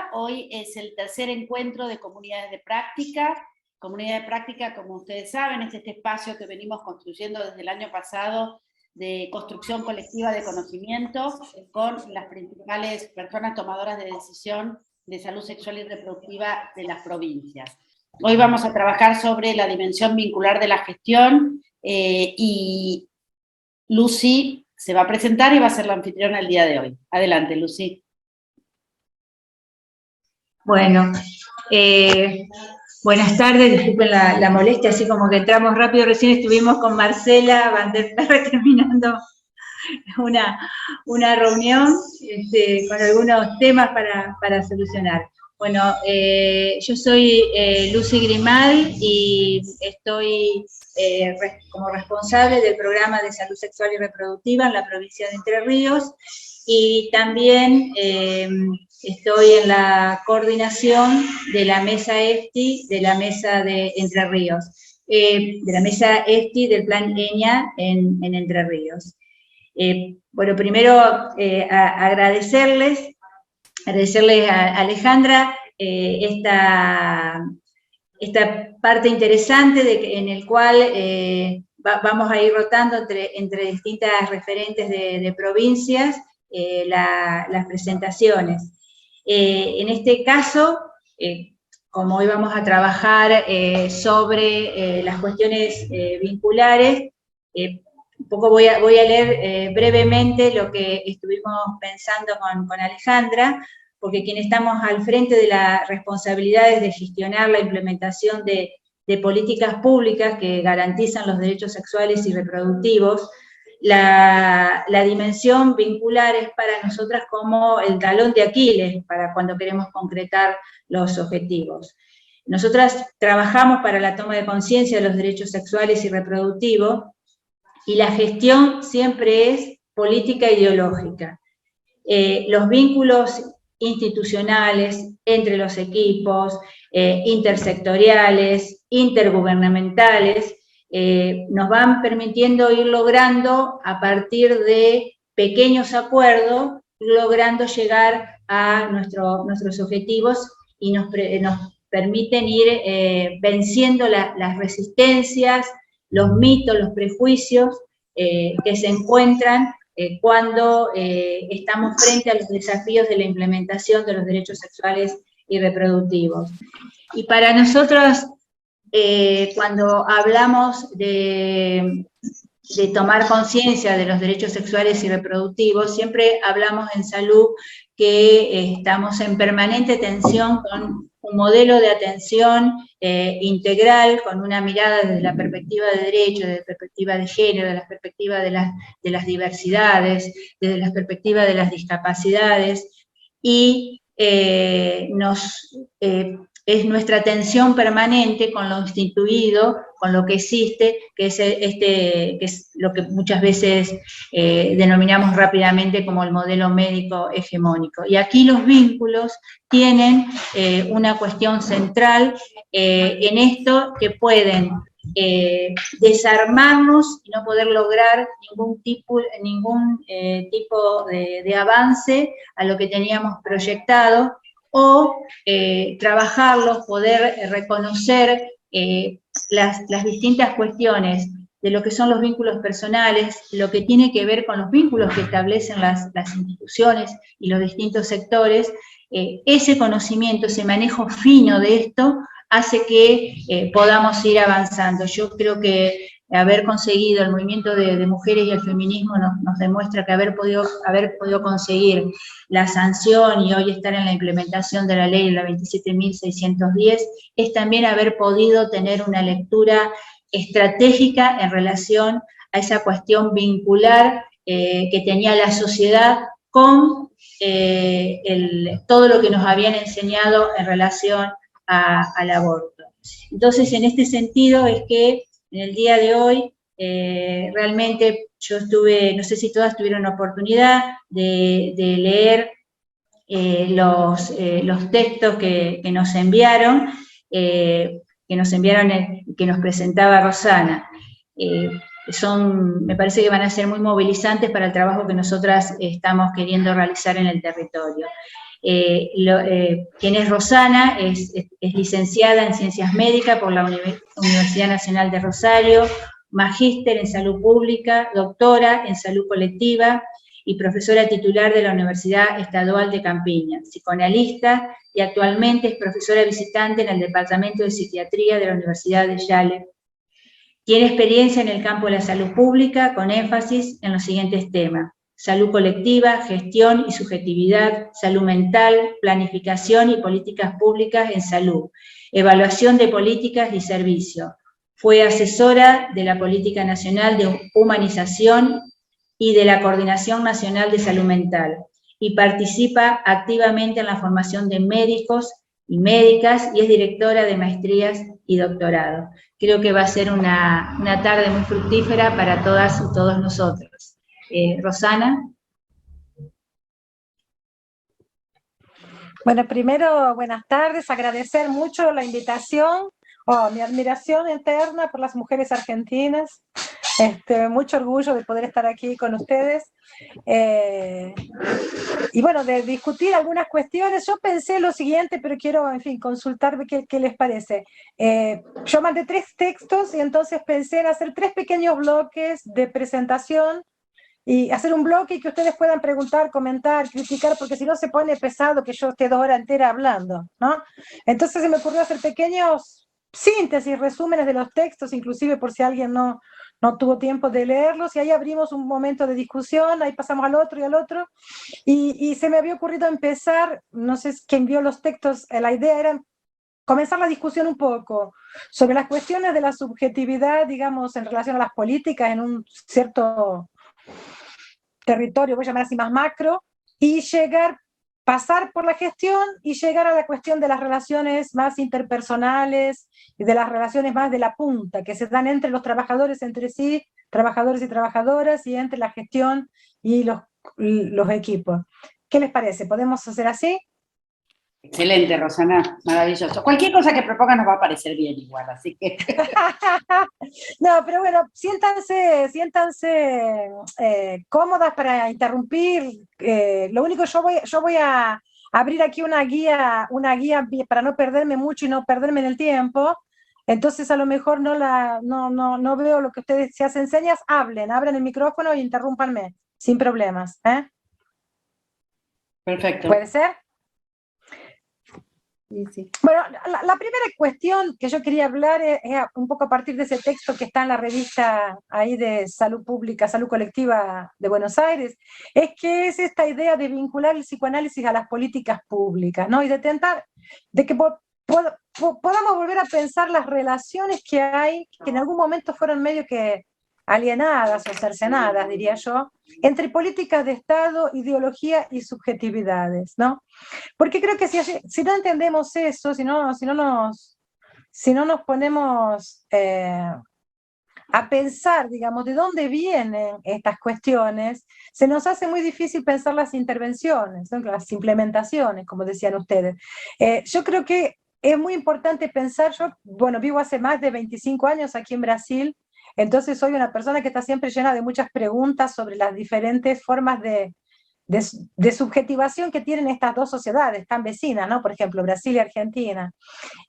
día. Hoy es el tercer encuentro de comunidades de práctica. Comunidad de práctica, como ustedes saben, es este espacio que venimos construyendo desde el año pasado de construcción colectiva de conocimiento con las principales personas tomadoras de decisión de salud sexual y reproductiva de las provincias. Hoy vamos a trabajar sobre la dimensión vincular de la gestión y Lucy se va a presentar y va a ser la anfitriona el día de hoy. Adelante, Lucy. Bueno, buenas tardes, disculpen la molestia, así como que entramos rápido, recién estuvimos con Marcela Van der Perre terminando una reunión con algunos temas para solucionar. Bueno, yo soy Lucy Grimal y estoy como responsable del programa de salud sexual y reproductiva en la provincia de Entre Ríos y también estoy en la coordinación de la mesa ESTI, de la mesa de Entre Ríos, de la mesa ESTI del plan EñA en Entre Ríos. Bueno, primero agradecerles a Alejandra esta parte interesante en el cual vamos a ir rotando entre distintas referentes de provincias las presentaciones. En este caso, como hoy vamos a trabajar sobre las cuestiones vinculares, un poco voy a leer brevemente lo que estuvimos pensando con Alejandra, porque quienes estamos al frente de las responsabilidades de gestionar la implementación de políticas públicas que garantizan los derechos sexuales y reproductivos, la dimensión vincular es para nosotras como el talón de Aquiles para cuando queremos concretar los objetivos. Nosotras trabajamos para la toma de conciencia de los derechos sexuales y reproductivos, y la gestión siempre es política ideológica. Los vínculos institucionales entre los equipos, intersectoriales, intergubernamentales, nos van permitiendo ir logrando, a partir de pequeños acuerdos, logrando llegar a nuestros objetivos y nos permiten ir venciendo las resistencias, los mitos, los prejuicios que se encuentran cuando estamos frente a los desafíos de la implementación de los derechos sexuales y reproductivos. Y para nosotros, cuando hablamos de tomar conciencia de los derechos sexuales y reproductivos, siempre hablamos en salud que estamos en permanente tensión con un modelo de atención integral, con una mirada desde la perspectiva de derecho, desde la perspectiva de género, desde la perspectiva de las diversidades, desde la perspectiva de las discapacidades, y es nuestra atención permanente con lo instituido, con lo que existe, que es lo que muchas veces denominamos rápidamente como el modelo médico hegemónico. Y aquí los vínculos tienen una cuestión central en esto, que pueden desarmarnos y no poder lograr ningún tipo de avance a lo que teníamos proyectado, o trabajarlos, poder reconocer las distintas cuestiones de lo que son los vínculos personales, lo que tiene que ver con los vínculos que establecen las instituciones y los distintos sectores. Ese conocimiento, ese manejo fino de esto, hace que podamos ir avanzando. Yo creo que haber conseguido el movimiento de mujeres y el feminismo nos demuestra que haber podido conseguir la sanción y hoy estar en la implementación de la ley, la 27.610, es también haber podido tener una lectura estratégica en relación a esa cuestión vincular que tenía la sociedad con todo lo que nos habían enseñado en relación al aborto. Entonces, en este sentido es que en el día de hoy, realmente yo no sé si todas tuvieron la oportunidad de leer los textos que nos enviaron, que nos presentaba Rosana. Me parece que van a ser muy movilizantes para el trabajo que nosotras estamos queriendo realizar en el territorio. quien es Rosana, es licenciada en Ciencias Médicas por la Universidad Nacional de Rosario, magíster en Salud Pública, doctora en Salud Colectiva y profesora titular de la Universidad Estadual de Campiña, psicoanalista y actualmente es profesora visitante en el Departamento de Psiquiatría de la Universidad de Yale. Tiene experiencia en el campo de la salud pública con énfasis en los siguientes temas: salud colectiva, gestión y subjetividad, salud mental, planificación y políticas públicas en salud, evaluación de políticas y servicios. Fue asesora de la Política Nacional de Humanización y de la Coordinación Nacional de Salud Mental, y participa activamente en la formación de médicos y médicas, y es directora de maestrías y doctorado. Creo que va a ser una tarde muy fructífera para todas y todos nosotros. Rosana. Bueno, primero, buenas tardes, agradecer mucho la invitación, mi admiración eterna por las mujeres argentinas, mucho orgullo de poder estar aquí con ustedes, y bueno, de discutir algunas cuestiones. Yo pensé lo siguiente, pero quiero, en fin, consultar qué les parece. Yo mandé 3 textos y entonces pensé en hacer 3 pequeños bloques de presentación, y hacer un bloque y que ustedes puedan preguntar, comentar, criticar, porque si no se pone pesado que yo esté 2 horas enteras hablando, ¿no? Entonces se me ocurrió hacer pequeños síntesis, resúmenes de los textos, inclusive por si alguien no tuvo tiempo de leerlos, y ahí abrimos un momento de discusión, ahí pasamos al otro y al otro, y se me había ocurrido empezar, no sé quién vio los textos, la idea era comenzar la discusión un poco sobre las cuestiones de la subjetividad, digamos, en relación a las políticas en un cierto territorio, voy a llamar así, más macro, y pasar por la gestión y llegar a la cuestión de las relaciones más interpersonales y de las relaciones más de la punta, que se dan entre los trabajadores entre sí, trabajadores y trabajadoras, y entre la gestión y los equipos. ¿Qué les parece? ¿Podemos hacer así? Excelente, Rosana, maravilloso. Cualquier cosa que proponga nos va a parecer bien igual, así que... No, pero bueno, siéntanse cómodas para interrumpir. Lo único, yo voy a abrir aquí una guía para no perderme mucho y no perderme en el tiempo. Entonces a lo mejor no veo lo que ustedes, si hacen señas, abren el micrófono y interrúmpanme, sin problemas. Perfecto. ¿Puede ser? Sí, sí. Bueno, la primera cuestión que yo quería hablar es un poco a partir de ese texto que está en la revista ahí de Salud Pública, Salud Colectiva de Buenos Aires, es que es esta idea de vincular el psicoanálisis a las políticas públicas, ¿no? Y de tentar, de que podamos volver a pensar las relaciones que hay, que en algún momento fueron medio que alienadas o cercenadas, diría yo, entre políticas de Estado, ideología y subjetividades, ¿no? Porque creo que si no entendemos eso, si no nos ponemos a pensar, digamos, de dónde vienen estas cuestiones, se nos hace muy difícil pensar las intervenciones, ¿no? Las implementaciones, como decían ustedes. Yo creo que es muy importante pensar, yo, bueno, vivo hace más de 25 años aquí en Brasil, entonces soy una persona que está siempre llena de muchas preguntas sobre las diferentes formas de subjetivación que tienen estas 2 sociedades tan vecinas, ¿no? Por ejemplo, Brasil y Argentina,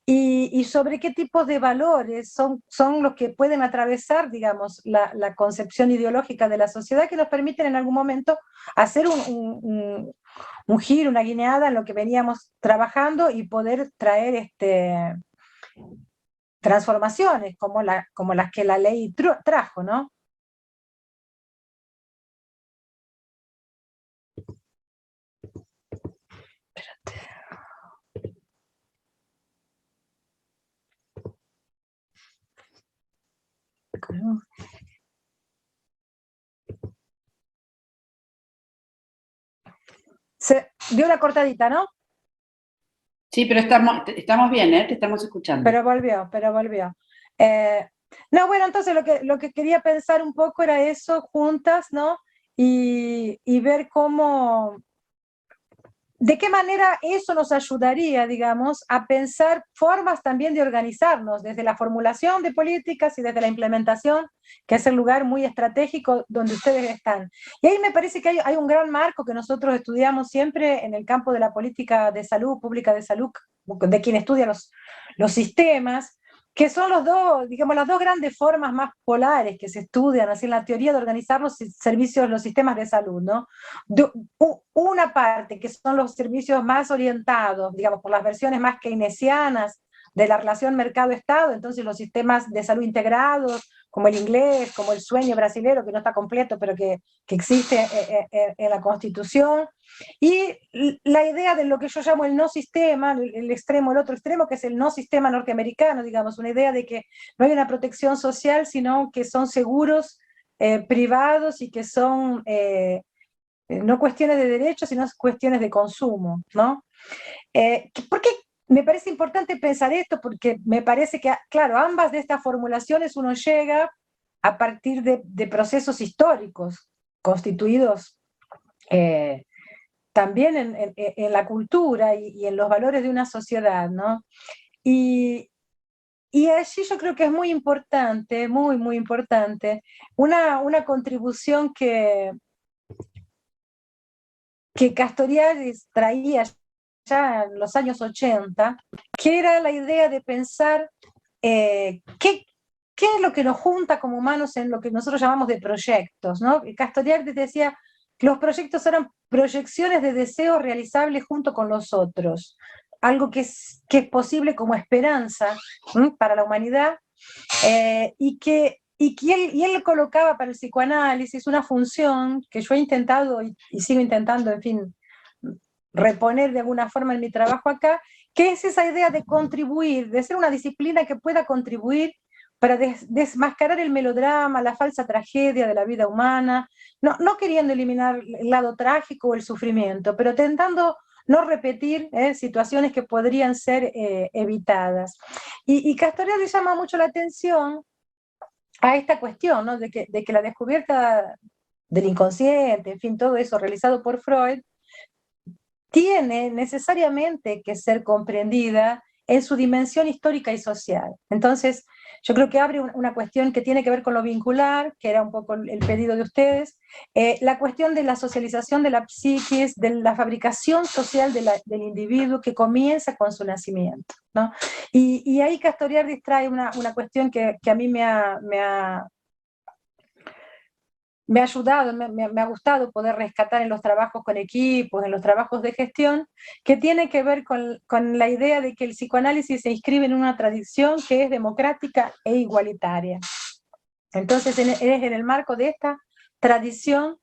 y sobre qué tipos de valores son los que pueden atravesar, digamos, la concepción ideológica de la sociedad, que nos permiten en algún momento hacer un giro, una guineada en lo que veníamos trabajando y poder traer transformaciones como las que la ley trajo, ¿no? Se dio una cortadita, ¿no? Sí, pero estamos bien, ¿eh? Te estamos escuchando. Pero volvió. No, bueno, entonces lo que quería pensar un poco era eso juntas, ¿no? Y ver cómo ¿de qué manera eso nos ayudaría, digamos, a pensar formas también de organizarnos desde la formulación de políticas y desde la implementación, que es el lugar muy estratégico donde ustedes están? Y ahí me parece que hay un gran marco que nosotros estudiamos siempre en el campo de la política de salud, pública de salud, de quien estudia los sistemas, que son los dos, digamos, las dos grandes formas más polares que se estudian así en la teoría de organizar los servicios, los sistemas de salud, ¿no? Una parte que son los servicios más orientados, digamos, por las versiones más keynesianas de la relación mercado-estado, entonces los sistemas de salud integrados, como el inglés, como el sueño brasilero, que no está completo, pero que existe en la Constitución, y la idea de lo que yo llamo el no sistema, el extremo, el otro extremo, que es el no sistema norteamericano, digamos, una idea de que no hay una protección social, sino que son seguros privados y que son no cuestiones de derechos, sino cuestiones de consumo, ¿no? ¿Por qué me parece importante pensar esto? Porque me parece que, claro, ambas de estas formulaciones uno llega a partir de procesos históricos constituidos también en la cultura y en los valores de una sociedad, ¿no? Y allí yo creo que es muy importante, muy, muy importante, una contribución que Castoriadis traía ya en los años 80, que era la idea de pensar qué es lo que nos junta como humanos en lo que nosotros llamamos de proyectos, ¿no? Castoriadis decía que los proyectos eran proyecciones de deseos realizables junto con los otros, algo que es posible como esperanza para la humanidad, y él colocaba para el psicoanálisis una función que yo he intentado y sigo intentando, en fin, reponer de alguna forma en mi trabajo acá, que es esa idea de contribuir, de ser una disciplina que pueda contribuir para desmascarar el melodrama, la falsa tragedia de la vida humana, no queriendo eliminar el lado trágico o el sufrimiento, pero tentando no repetir situaciones que podrían ser evitadas. Y Castoriadis le llama mucho la atención a esta cuestión, ¿no? de que la descubierta del inconsciente, en fin, todo eso realizado por Freud, tiene necesariamente que ser comprendida en su dimensión histórica y social. Entonces, yo creo que abre una cuestión que tiene que ver con lo vincular, que era un poco el pedido de ustedes, la cuestión de la socialización de la psiquis, de la fabricación social del individuo que comienza con su nacimiento, ¿no? Y ahí Castoriadis trae una cuestión que a mí me ha ayudado, me ha gustado poder rescatar en los trabajos con equipos, en los trabajos de gestión, que tiene que ver con la idea de que el psicoanálisis se inscribe en una tradición que es democrática e igualitaria. Entonces es en el marco de esta tradición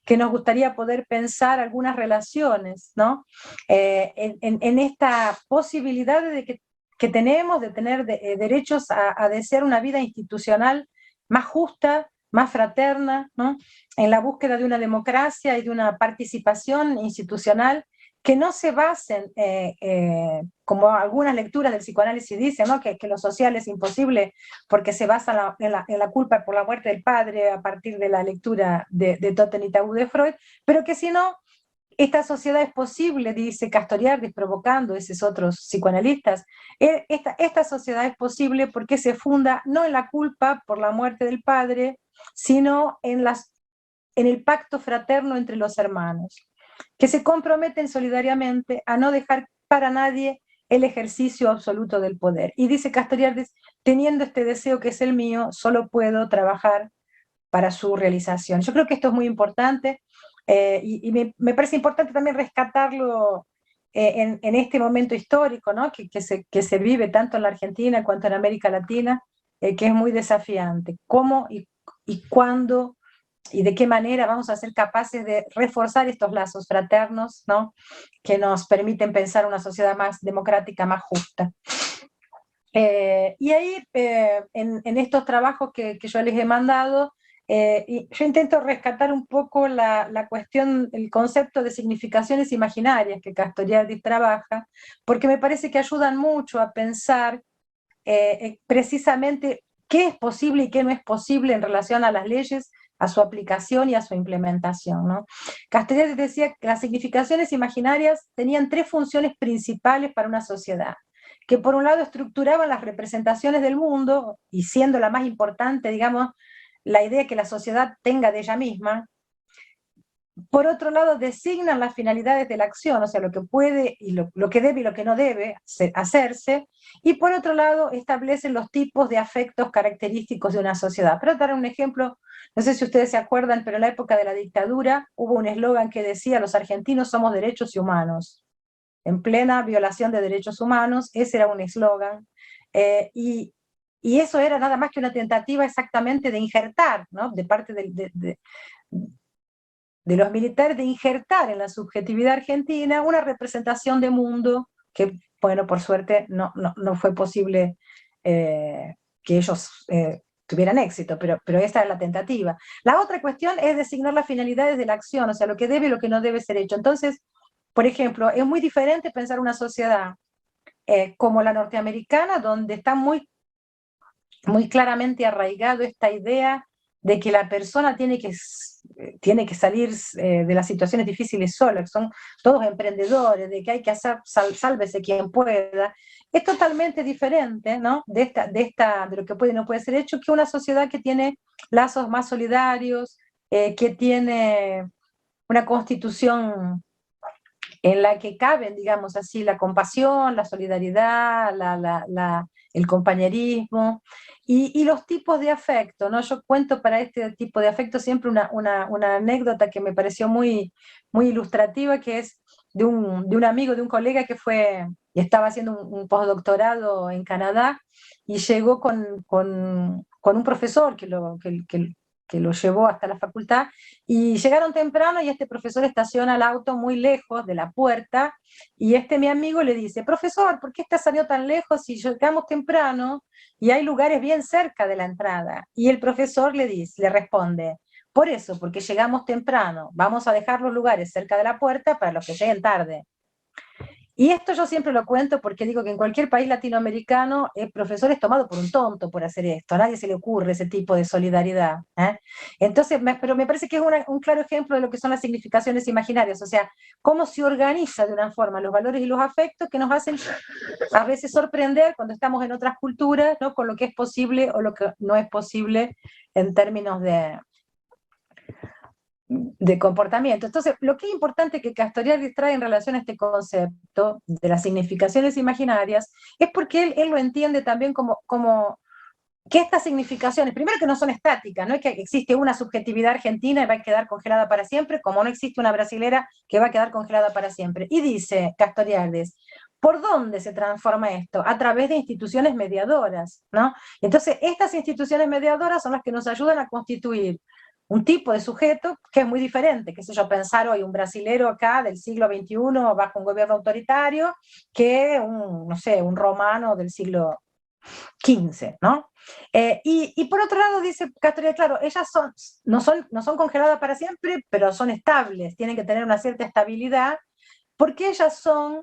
que nos gustaría poder pensar algunas relaciones, ¿no? En esta posibilidad que tenemos de tener derechos a desear una vida institucional más justa, más fraterna, ¿no? En la búsqueda de una democracia y de una participación institucional que no se basen, como algunas lecturas del psicoanálisis dicen, ¿no? que lo social es imposible porque se basa en la culpa por la muerte del padre a partir de la lectura de Totem y Tabú de Freud, pero que si no, esta sociedad es posible, dice Castoriadis, provocando esos otros psicoanalistas, esta sociedad es posible porque se funda no en la culpa por la muerte del padre, sino en el pacto fraterno entre los hermanos, que se comprometen solidariamente a no dejar para nadie el ejercicio absoluto del poder. Y dice Castoriadis, teniendo este deseo que es el mío, solo puedo trabajar para su realización. Yo creo que esto es muy importante, y me parece importante también rescatarlo en este momento histórico, ¿no? que se vive tanto en la Argentina cuanto en América Latina, que es muy desafiante. ¿Cómo y cuándo y de qué manera vamos a ser capaces de reforzar estos lazos fraternos, ¿no? que nos permiten pensar una sociedad más democrática, más justa? Y ahí, en estos trabajos que yo les he mandado, yo intento rescatar un poco la cuestión, el concepto de significaciones imaginarias que Castoriadis trabaja, porque me parece que ayudan mucho a pensar precisamente qué es posible y qué no es posible en relación a las leyes a su aplicación y a su implementación, ¿no? Castoriadis decía que las significaciones imaginarias tenían tres funciones principales para una sociedad, que por un lado estructuraban las representaciones del mundo, y siendo la más importante, digamos, la idea que la sociedad tenga de ella misma. Por otro lado, designan las finalidades de la acción, o sea, lo que puede y lo que debe y lo que no debe hacerse, y por otro lado, establecen los tipos de afectos característicos de una sociedad. Pero dar un ejemplo, no sé si ustedes se acuerdan, pero en la época de la dictadura hubo un eslogan que decía: los argentinos somos derechos y humanos, en plena violación de derechos humanos. Ese era un eslogan, y eso era nada más que una tentativa exactamente de injertar, ¿no?, de parte de los militares, de injertar en la subjetividad argentina una representación de mundo que, bueno, por suerte no fue posible que ellos tuvieran éxito, pero esta es la tentativa. La otra cuestión es designar las finalidades de la acción, o sea, lo que debe y lo que no debe ser hecho. Entonces, por ejemplo, es muy diferente pensar una sociedad como la norteamericana, donde está muy claramente arraigado esta idea de que la persona tiene que salir de las situaciones difíciles sola, que son todos emprendedores, de que hay que hacer sálvese quien pueda. Es totalmente diferente, ¿no?, de lo que puede y no puede ser hecho, que una sociedad que tiene lazos más solidarios, que tiene una constitución en la que caben, digamos así, la compasión, la solidaridad, el compañerismo, y los tipos de afecto, ¿no? Yo cuento para este tipo de afecto siempre una anécdota que me pareció muy, muy ilustrativa, que es de un amigo, de un colega que estaba haciendo un postdoctorado en Canadá, y llegó con un profesor que lo llevó hasta la facultad, y llegaron temprano, y este profesor estaciona el auto muy lejos de la puerta, y mi amigo le dice: profesor, ¿por qué está saliendo tan lejos si llegamos temprano y hay lugares bien cerca de la entrada? Y el profesor le responde: por eso, porque llegamos temprano, vamos a dejar los lugares cerca de la puerta para los que lleguen tarde. Y esto yo siempre lo cuento porque digo que en cualquier país latinoamericano el profesor es tomado por un tonto por hacer esto, a nadie se le ocurre ese tipo de solidaridad, ¿eh? Entonces, pero me parece que es un claro ejemplo de lo que son las significaciones imaginarias, o sea, cómo se organiza de una forma los valores y los afectos que nos hacen a veces sorprender cuando estamos en otras culturas, ¿no?, con lo que es posible o lo que no es posible en términos de comportamiento. Entonces, lo que es importante que Castoriadis trae en relación a este concepto de las significaciones imaginarias es porque él lo entiende también como que estas significaciones, primero, que no son estáticas, no es que existe una subjetividad argentina y va a quedar congelada para siempre, como no existe una brasilera que va a quedar congelada para siempre. Y dice Castoriadis: ¿por dónde se transforma esto? A través de instituciones mediadoras, ¿no? Entonces, estas instituciones mediadoras son las que nos ayudan a constituir un tipo de sujeto que es muy diferente, qué sé yo, pensar hoy un brasilero acá del siglo XXI bajo un gobierno autoritario que no sé, un romano del siglo XV, ¿no? Y por otro lado dice Castoriadis, claro, ellas no son congeladas para siempre, pero son estables, tienen que tener una cierta estabilidad, porque ellas son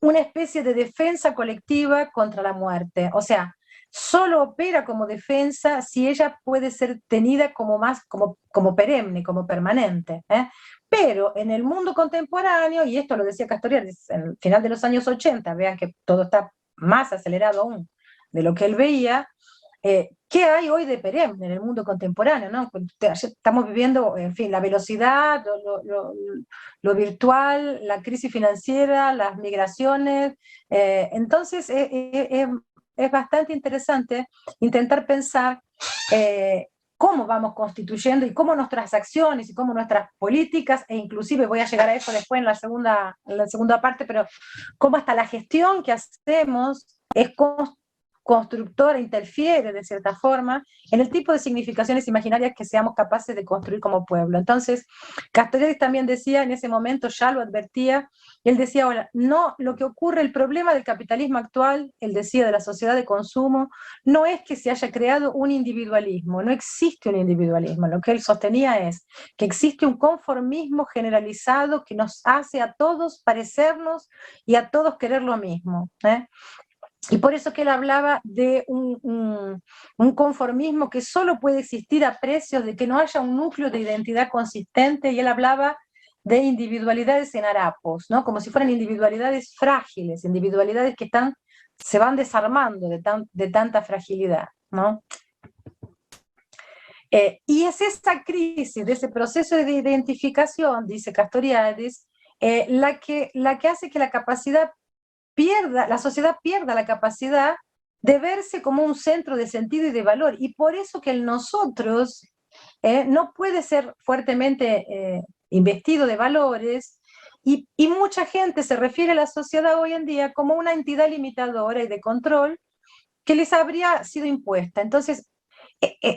una especie de defensa colectiva contra la muerte. O sea, solo opera como defensa si ella puede ser tenida como perenne, como permanente, ¿eh? Pero en el mundo contemporáneo, y esto lo decía Castoriadis en el final de los años 80, vean que todo está más acelerado aún de lo que él veía, ¿qué hay hoy de perenne en el mundo contemporáneo, ¿no? Estamos viviendo, en fin, la velocidad, lo virtual, la crisis financiera, las migraciones. Entonces, es bastante interesante intentar pensar cómo vamos constituyendo y cómo nuestras acciones y cómo nuestras políticas, e inclusive voy a llegar a eso después en la segunda parte, pero cómo hasta la gestión que hacemos es constructora, interfiere de cierta forma en el tipo de significaciones imaginarias que seamos capaces de construir como pueblo. Entonces, Castoriadis también decía en ese momento, ya lo advertía, él decía: ahora, no, lo que ocurre, el problema del capitalismo actual, él decía, de la sociedad de consumo, no es que se haya creado un individualismo, no existe un individualismo, lo que él sostenía es que existe un conformismo generalizado que nos hace a todos parecernos y a todos querer lo mismo, ¿eh? Y por eso que él hablaba de un conformismo que solo puede existir a precios de que no haya un núcleo de identidad consistente, y él hablaba de individualidades en harapos, ¿no? Como si fueran individualidades frágiles, individualidades que se van desarmando de tanta fragilidad, ¿no? Y es esa crisis, de ese proceso de identificación, dice Castoriadis, la que hace que la sociedad pierda la capacidad de verse como un centro de sentido y de valor, y por eso que el nosotros no puede ser fuertemente investido de valores, y mucha gente se refiere a la sociedad hoy en día como una entidad limitadora y de control que les habría sido impuesta. Entonces,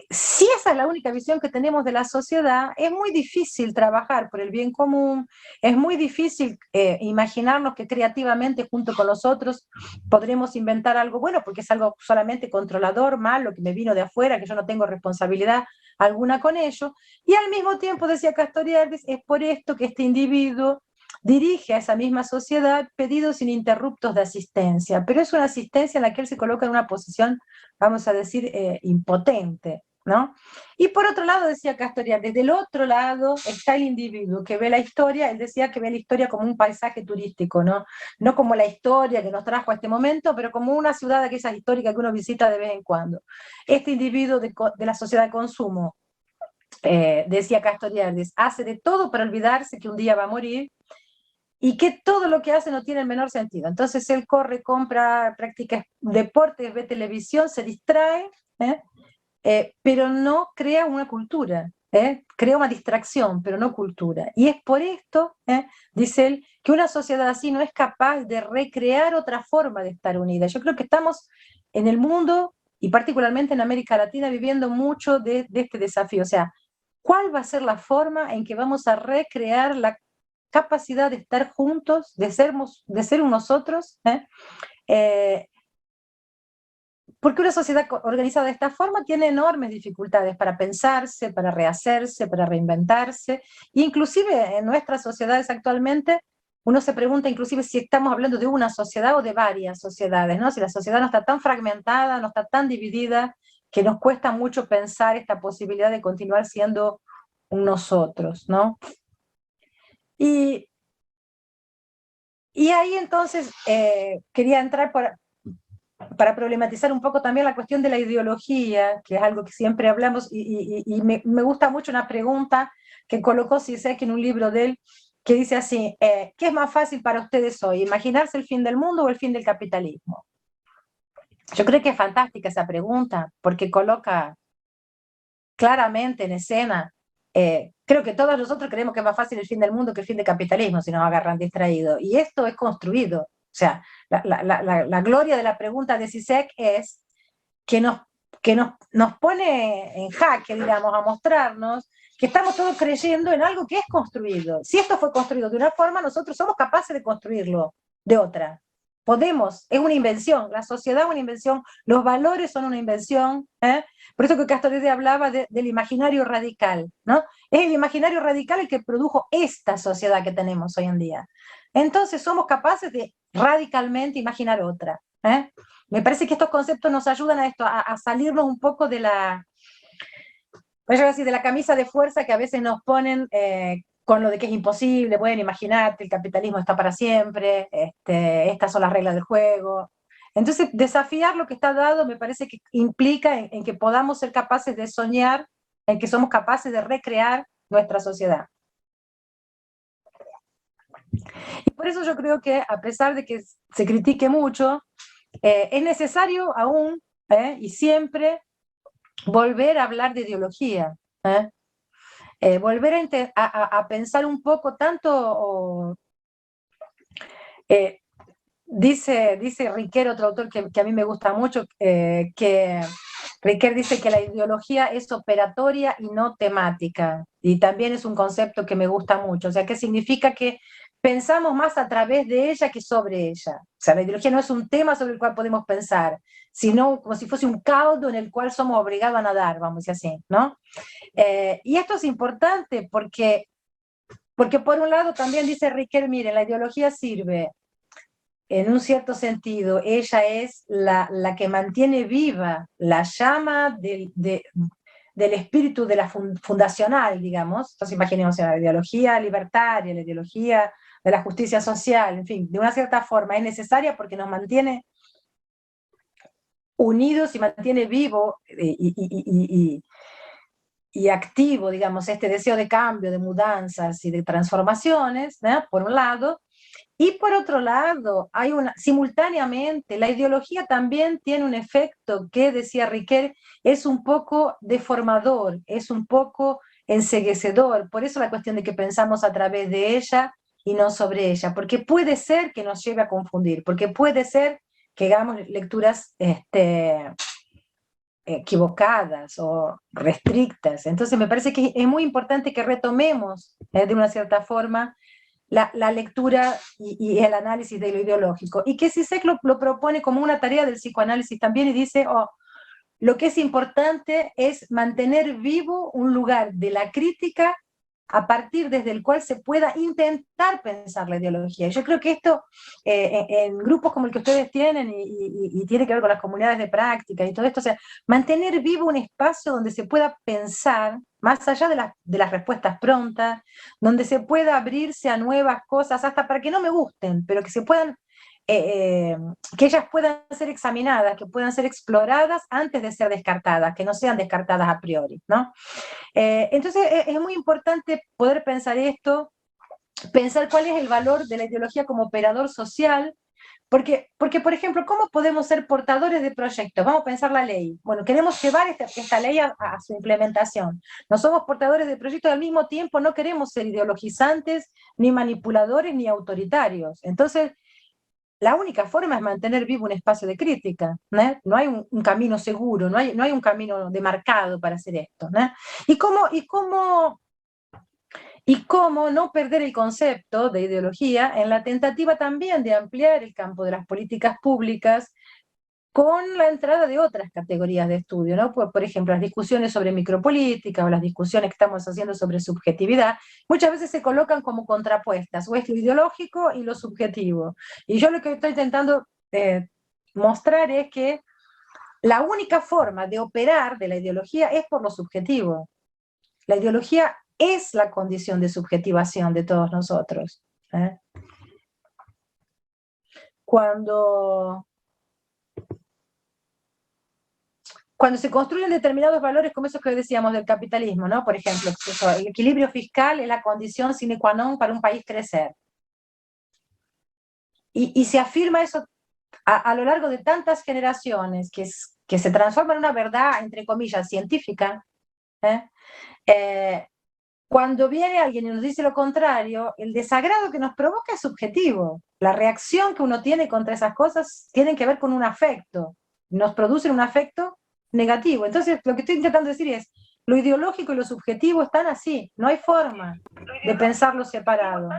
si esa es la única visión que tenemos de la sociedad, es muy difícil trabajar por el bien común, es muy difícil imaginarnos que creativamente junto con los otros podremos inventar algo bueno, porque es algo solamente controlador, malo, que me vino de afuera, que yo no tengo responsabilidad alguna con ello. Y al mismo tiempo, decía Castoriadis, es por esto que este individuo dirige a esa misma sociedad pedidos ininterruptos de asistencia, pero es una asistencia en la que él se coloca en una posición, vamos a decir, impotente, ¿no? Y por otro lado, decía Castoriadis, desde el otro lado está el individuo que ve la historia. Él decía que ve la historia como un paisaje turístico, ¿no? No como la historia que nos trajo a este momento, pero como una ciudad de aquellas históricas que uno visita de vez en cuando. Este individuo de la sociedad de consumo, decía Castoriadis, hace de todo para olvidarse que un día va a morir, y que todo lo que hace no tiene el menor sentido. Entonces él corre, compra, practica deportes, ve televisión, se distrae, pero no crea una cultura, crea una distracción, pero no cultura. Y es por esto, dice él, que una sociedad así no es capaz de recrear otra forma de estar unida. Yo creo que estamos en el mundo, y particularmente en América Latina, viviendo mucho de este desafío. O sea, ¿cuál va a ser la forma en que vamos a recrear la capacidad de estar juntos, de ser un nosotros? Porque una sociedad organizada de esta forma tiene enormes dificultades para pensarse, para rehacerse, para reinventarse. E inclusive en nuestras sociedades actualmente, uno se pregunta inclusive si estamos hablando de una sociedad o de varias sociedades, ¿no? Si la sociedad no está tan fragmentada, no está tan dividida, que nos cuesta mucho pensar esta posibilidad de continuar siendo un nosotros, ¿no? Y ahí entonces quería entrar para problematizar un poco también la cuestión de la ideología, que es algo que siempre hablamos, y me gusta mucho una pregunta que colocó Zizek en un libro de él, que dice así, ¿qué es más fácil para ustedes hoy, imaginarse el fin del mundo o el fin del capitalismo? Yo creo que es fantástica esa pregunta, porque coloca claramente en escena, creo que todos nosotros creemos que es más fácil el fin del mundo que el fin del capitalismo, si nos agarran distraídos, y esto es construido. O sea, la gloria de la pregunta de Zizek es que nos pone en jaque, digamos, a mostrarnos que estamos todos creyendo en algo que es construido. Si esto fue construido de una forma, nosotros somos capaces de construirlo de otra. Podemos, es una invención, la sociedad es una invención, los valores son una invención, por eso que Castoriadis hablaba del imaginario radical, ¿no? Es el imaginario radical el que produjo esta sociedad que tenemos hoy en día. Entonces somos capaces de radicalmente imaginar otra. Me parece que estos conceptos nos ayudan a esto, a salirnos un poco de de la camisa de fuerza que a veces nos ponen con lo de que es imposible. Bueno, imagínate, el capitalismo está para siempre, estas son las reglas del juego. Entonces, desafiar lo que está dado me parece que implica en que podamos ser capaces de soñar, en que somos capaces de recrear nuestra sociedad. Y por eso yo creo que, a pesar de que se critique mucho, es necesario aún y siempre volver a hablar de ideología, volver a pensar un poco tanto, dice Riquer, otro autor que a mí me gusta mucho, que Riquer dice que la ideología es operatoria y no temática, y también es un concepto que me gusta mucho. O sea, que significa que pensamos más a través de ella que sobre ella. O sea, la ideología no es un tema sobre el cual podemos pensar, sino como si fuese un caldo en el cual somos obligados a nadar, vamos a decir así, ¿no? Y esto es importante porque por un lado también dice Riquer, mire, la ideología sirve en un cierto sentido, ella es la que mantiene viva la llama del espíritu de la fundacional, digamos. Entonces imaginemos la ideología libertaria, la ideología de la justicia social, en fin, de una cierta forma es necesaria porque nos mantiene unidos y mantiene vivo y activo, digamos, este deseo de cambio, de mudanzas y de transformaciones, ¿no? Por un lado. Y por otro lado, simultáneamente, la ideología también tiene un efecto que, decía Riquet, es un poco deformador, es un poco enceguecedor. Por eso la cuestión de que pensamos a través de ella y no sobre ella, porque puede ser que nos lleve a confundir, porque puede ser que hagamos lecturas equivocadas o restrictas. Entonces me parece que es muy importante que retomemos de una cierta forma la lectura y el análisis de lo ideológico, y que Zizek lo propone como una tarea del psicoanálisis también, y dice, lo que es importante es mantener vivo un lugar de la crítica a partir desde el cual se pueda intentar pensar la ideología. Yo creo que esto, en grupos como el que ustedes tienen, y tiene que ver con las comunidades de práctica y todo esto, o sea, mantener vivo un espacio donde se pueda pensar, más allá de las respuestas prontas, donde se pueda abrirse a nuevas cosas, hasta para que no me gusten, pero que se puedan, que ellas puedan ser examinadas, que puedan ser exploradas antes de ser descartadas, que no sean descartadas a priori, ¿no? Entonces es muy importante poder pensar esto, pensar cuál es el valor de la ideología como operador social, porque por ejemplo, ¿cómo podemos ser portadores de proyectos? Vamos a pensar la ley. Bueno, queremos llevar esta ley a su implementación. No somos portadores de proyectos, al mismo tiempo no queremos ser ideologizantes, ni manipuladores, ni autoritarios. Entonces, la única forma es mantener vivo un espacio de crítica, ¿no? No hay un camino seguro, no hay un camino demarcado para hacer esto, ¿no? ¿Y cómo no perder el concepto de ideología en la tentativa también de ampliar el campo de las políticas públicas con la entrada de otras categorías de estudio, ¿no? Por ejemplo, las discusiones sobre micropolítica o las discusiones que estamos haciendo sobre subjetividad, muchas veces se colocan como contrapuestas, o es lo ideológico y lo subjetivo. Y yo lo que estoy intentando mostrar es que la única forma de operar de la ideología es por lo subjetivo. La ideología es la condición de subjetivación de todos nosotros. Cuando se construyen determinados valores como esos que decíamos del capitalismo, ¿no? Por ejemplo, el equilibrio fiscal es la condición sine qua non para un país crecer. Y se afirma eso a lo largo de tantas generaciones, que se transforma en una verdad, entre comillas, científica. Cuando viene alguien y nos dice lo contrario, el desagrado que nos provoca es subjetivo. La reacción que uno tiene contra esas cosas tiene que ver con un afecto. Nos producen un afecto negativo. Entonces, lo que estoy intentando decir es, lo ideológico y lo subjetivo están así, no hay forma de pensarlo separado.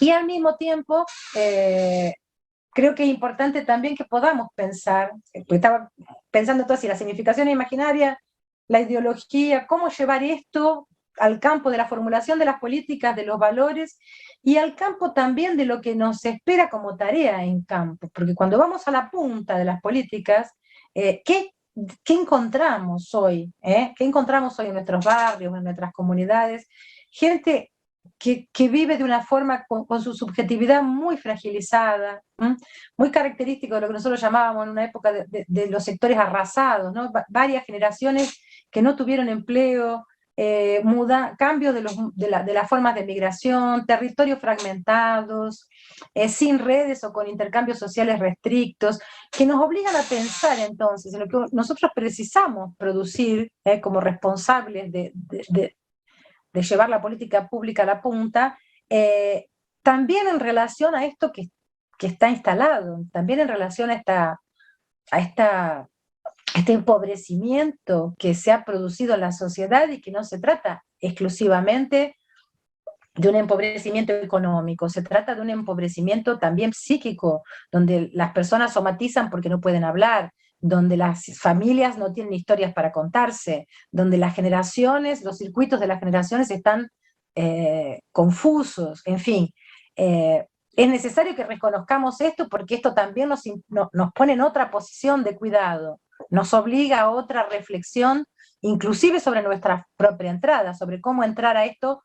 Y al mismo tiempo, creo que es importante también que podamos pensar, porque estaba pensando entonces si la significación imaginaria, la ideología, cómo llevar esto al campo de la formulación de las políticas, de los valores, y al campo también de lo que nos espera como tarea en campo, porque cuando vamos a la punta de las políticas, ¿qué encontramos hoy? ¿Qué encontramos hoy en nuestros barrios, en nuestras comunidades? Gente que vive de una forma con su subjetividad muy fragilizada, muy característico de lo que nosotros llamábamos en una época de los sectores arrasados, ¿no? Varias generaciones que no tuvieron empleo, cambios de las formas de migración, territorios fragmentados, sin redes o con intercambios sociales restrictos, que nos obligan a pensar entonces en lo que nosotros precisamos producir como responsables de llevar la política pública a la punta, también en relación a esto que está instalado, también en relación a este empobrecimiento que se ha producido en la sociedad, y que no se trata exclusivamente de un empobrecimiento económico, se trata de un empobrecimiento también psíquico, donde las personas somatizan porque no pueden hablar, donde las familias no tienen historias para contarse, donde las generaciones, los circuitos de las generaciones están confusos, en fin. Es necesario que reconozcamos esto porque esto también nos pone en otra posición de cuidado, nos obliga a otra reflexión, inclusive sobre nuestra propia entrada, sobre cómo entrar a estos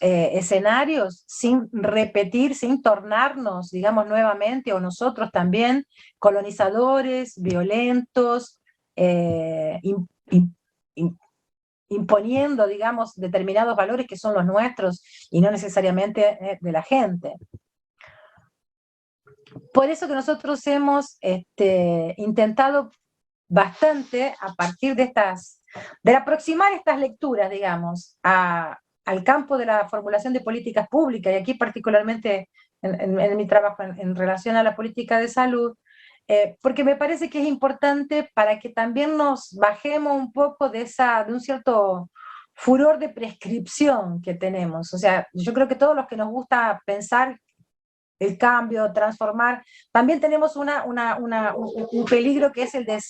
escenarios sin repetir, sin tornarnos, digamos, nuevamente, o nosotros también, colonizadores, violentos, imponiendo, digamos, determinados valores que son los nuestros y no necesariamente de la gente. Por eso que nosotros hemos intentado bastante, a partir de aproximar estas lecturas, digamos, al campo de la formulación de políticas públicas, y aquí particularmente en mi trabajo en relación a la política de salud, porque me parece que es importante para que también nos bajemos un poco de un cierto furor de prescripción que tenemos. O sea, yo creo que todos los que nos gusta pensar el cambio, transformar, también tenemos un peligro que es el de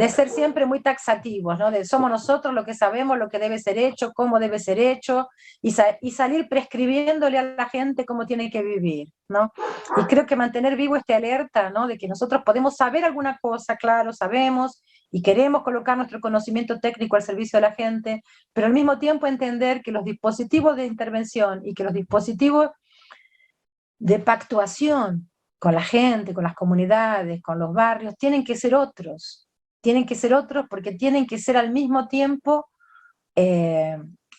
ser siempre muy taxativos, ¿no? Somos nosotros lo que sabemos, lo que debe ser hecho, cómo debe ser hecho, y salir prescribiéndole a la gente cómo tiene que vivir, ¿no? Y creo que mantener vivo este alerta, ¿no? De que nosotros podemos saber alguna cosa, claro, sabemos, y queremos colocar nuestro conocimiento técnico al servicio de la gente, pero al mismo tiempo entender que los dispositivos de intervención y que los dispositivos de pactuación con la gente, con las comunidades, con los barrios, tienen que ser otros porque tienen que ser al mismo tiempo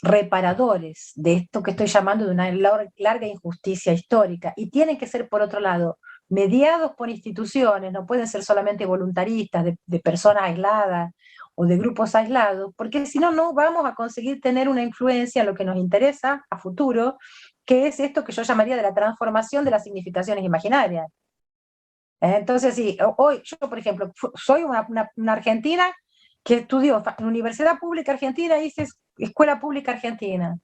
reparadores de esto que estoy llamando de una larga injusticia histórica, y tienen que ser, por otro lado, mediados por instituciones, no pueden ser solamente voluntaristas, de personas aisladas o de grupos aislados, porque si no, no vamos a conseguir tener una influencia en lo que nos interesa a futuro, que es esto que yo llamaría de la transformación de las significaciones imaginarias. Entonces, sí, hoy yo, por ejemplo, soy una argentina que estudió en Universidad Pública Argentina, hice Escuela Pública Argentina.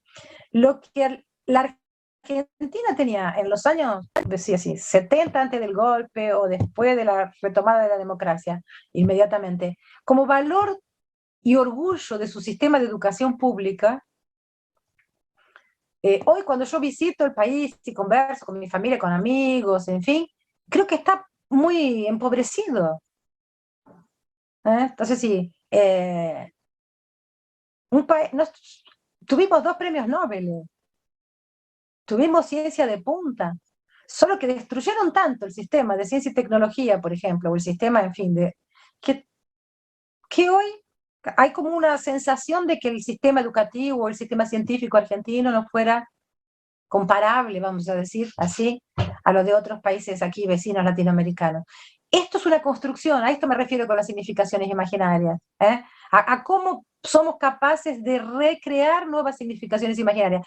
Lo que la Argentina tenía en los años, decía así, 70 antes del golpe o después de la retomada de la democracia, inmediatamente, como valor y orgullo de su sistema de educación pública, hoy cuando yo visito el país y converso con mi familia, con amigos, en fin, creo que está muy empobrecido. Entonces sí, tuvimos 2 premios Nobel, tuvimos ciencia de punta, solo que destruyeron tanto el sistema de ciencia y tecnología, por ejemplo, o el sistema, en fin, que hoy hay como una sensación de que el sistema educativo o el sistema científico argentino no fuera comparable, vamos a decir así, a los de otros países aquí vecinos latinoamericanos. Esto es una construcción, a esto me refiero con las significaciones imaginarias, a cómo somos capaces de recrear nuevas significaciones imaginarias.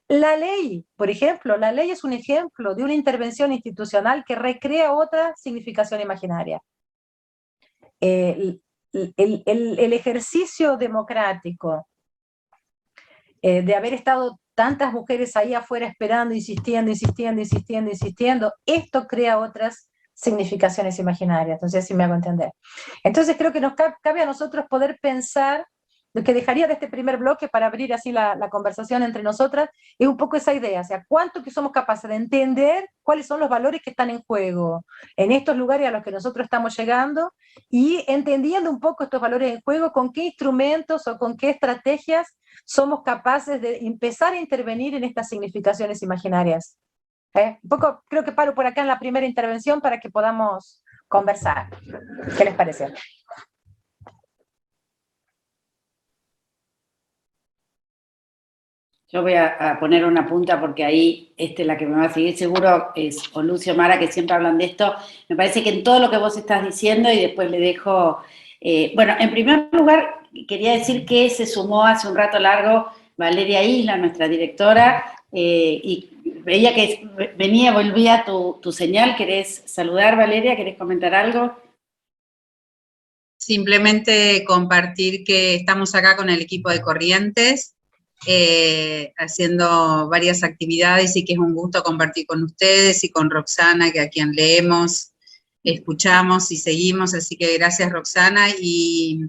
La ley, por ejemplo, la ley es un ejemplo de una intervención institucional que recrea otra significación imaginaria. El ejercicio democrático de haber estado tantas mujeres ahí afuera esperando, insistiendo, esto crea otras significaciones imaginarias. Entonces, si me hago entender. Entonces creo que nos cabe a nosotros poder pensar, lo que dejaría de este primer bloque para abrir así la conversación entre nosotras, es un poco esa idea, o sea, cuánto que somos capaces de entender cuáles son los valores que están en juego en estos lugares a los que nosotros estamos llegando, y entendiendo un poco estos valores en juego, con qué instrumentos o con qué estrategias somos capaces de empezar a intervenir en estas significaciones imaginarias. Un poco, creo que paro por acá en la primera intervención para que podamos conversar. ¿Qué les parece? Yo voy a poner una punta porque ahí la que me va a seguir seguro es o Lucio o Mara, que siempre hablan de esto. Me parece que en todo lo que vos estás diciendo, y después le dejo... bueno, en primer lugar, quería decir que se sumó hace un rato largo Valeria Isla, nuestra directora, y veía que volvía tu señal. ¿Querés saludar, Valeria? ¿Querés comentar algo? Simplemente compartir que estamos acá con el equipo de Corrientes, haciendo varias actividades, y que es un gusto compartir con ustedes y con Roxana, que a quien leemos escuchamos y seguimos, así que gracias Roxana, y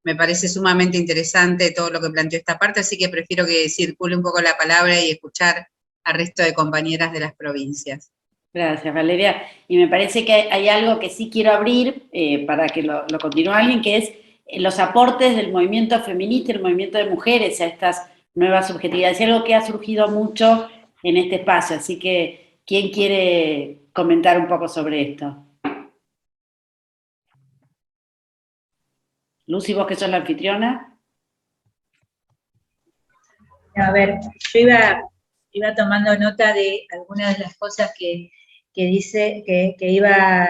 me parece sumamente interesante todo lo que planteó esta parte, así que prefiero que circule un poco la palabra y escuchar al resto de compañeras de las provincias. Gracias, Valeria. Y me parece que hay algo que sí quiero abrir para que lo continúe alguien, que es los aportes del movimiento feminista y el movimiento de mujeres a estas nuevas subjetividades. Es algo que ha surgido mucho en este espacio, así que ¿quién quiere comentar un poco sobre esto? Lucy, vos que sos la anfitriona. A ver, yo iba tomando nota de algunas de las cosas que dice, que iba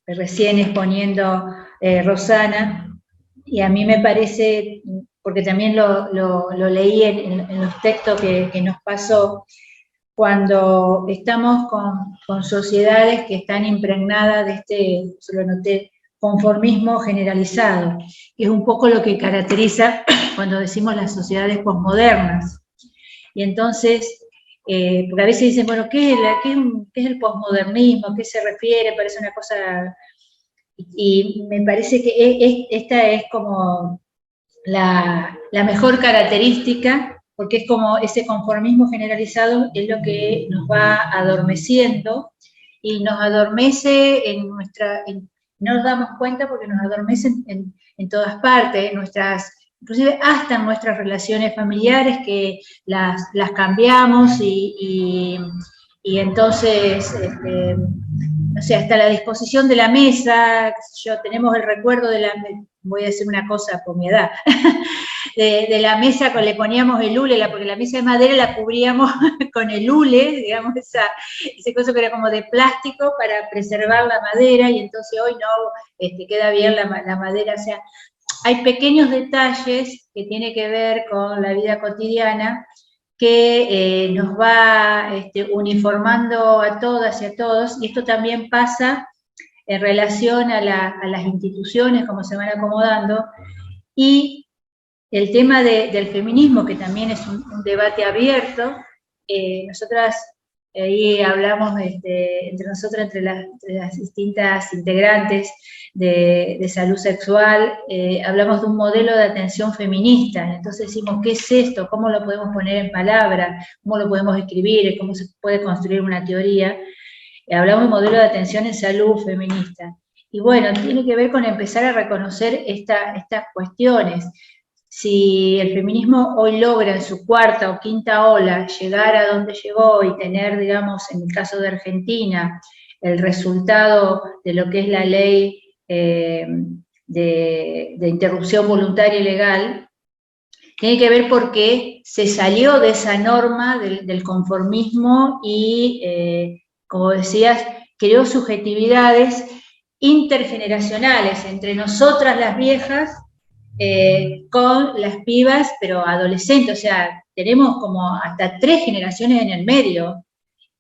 recién exponiendo Rosana, y a mí me parece, porque también lo leí en los textos que nos pasó, cuando estamos con sociedades que están impregnadas de este, se lo noté, conformismo generalizado, que es un poco lo que caracteriza cuando decimos las sociedades posmodernas. Y entonces, porque a veces dicen, bueno, ¿qué es el posmodernismo? ¿A qué se refiere? Parece una cosa... Y me parece que esta es como la mejor característica, porque es como ese conformismo generalizado es lo que nos va adormeciendo, y nos adormece no nos damos cuenta porque nos adormece en todas partes, inclusive hasta en nuestras relaciones familiares, que las cambiamos y entonces, no sé, hasta la disposición de la mesa, tenemos el recuerdo voy a decir una cosa por mi edad, de la mesa le poníamos el hule, porque la mesa de madera la cubríamos con el hule, digamos, ese cosa que era como de plástico para preservar la madera, y entonces hoy no, queda bien la madera, o sea, hay pequeños detalles que tienen que ver con la vida cotidiana que nos va uniformando a todas y a todos, y esto también pasa en relación a las instituciones, cómo se van acomodando, y el tema del feminismo, que también es un debate abierto. Nosotras ahí hablamos entre nosotras, entre las distintas integrantes de salud sexual, hablamos de un modelo de atención feminista. Entonces decimos, ¿qué es esto? ¿Cómo lo podemos poner en palabras? ¿Cómo lo podemos escribir? ¿Cómo se puede construir una teoría? Hablamos de modelo de atención en salud feminista. Y bueno, tiene que ver con empezar a reconocer estas cuestiones. Si el feminismo hoy logra en su cuarta o quinta ola llegar a donde llegó y tener, digamos, en el caso de Argentina, el resultado de lo que es la ley de interrupción voluntaria y legal, tiene que ver porque se salió de esa norma del conformismo y, como decías, creó subjetividades intergeneracionales entre nosotras las viejas, con las pibas, pero adolescentes, o sea, tenemos como hasta 3 generaciones en el medio.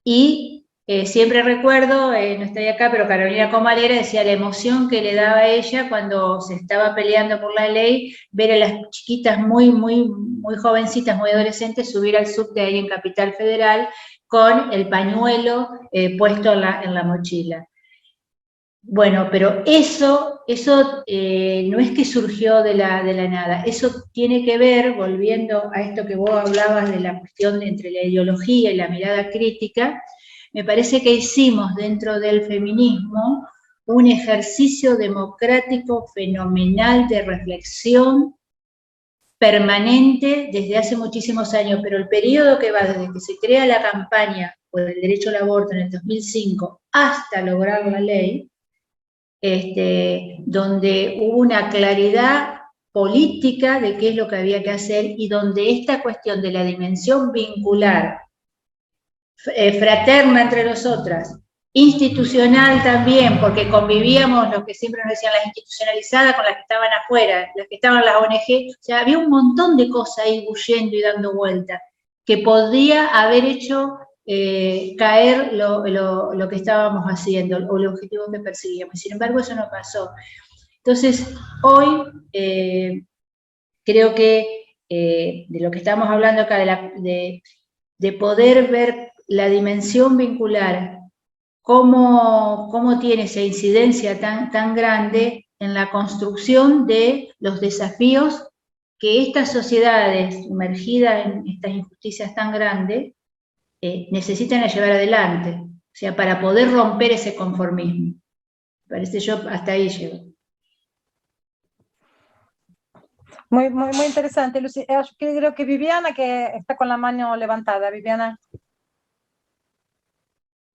Y siempre recuerdo, no estoy acá, pero Carolina Comalera decía la emoción que le daba a ella cuando se estaba peleando por la ley, ver a las chiquitas muy jovencitas, muy adolescentes, subir al subte ahí en Capital Federal con el pañuelo puesto en la mochila. Bueno, pero eso no es que surgió de la nada, eso tiene que ver, volviendo a esto que vos hablabas de la cuestión entre la ideología y la mirada crítica, me parece que hicimos dentro del feminismo un ejercicio democrático fenomenal de reflexión permanente desde hace muchísimos años, pero el periodo que va desde que se crea la campaña por el derecho al aborto en el 2005 hasta lograr la ley, donde hubo una claridad política de qué es lo que había que hacer, y donde esta cuestión de la dimensión vincular, fraterna entre nosotras, institucional también, porque convivíamos, lo que siempre nos decían, las institucionalizadas con las que estaban afuera, las que estaban en las ONG, o sea, había un montón de cosas ahí huyendo y dando vueltas, que podría haber hecho caer lo que estábamos haciendo, o el objetivo que perseguíamos. Sin embargo, eso no pasó. Entonces, hoy creo que de lo que estamos hablando acá, de poder ver la dimensión vincular cómo tiene esa incidencia tan grande en la construcción de los desafíos que estas sociedades sumergidas en estas injusticias tan grandes necesitan llevar adelante, o sea, para poder romper ese conformismo. Parece yo hasta ahí llego. Muy interesante, Lucy. Creo que Viviana, que está con la mano levantada. Viviana.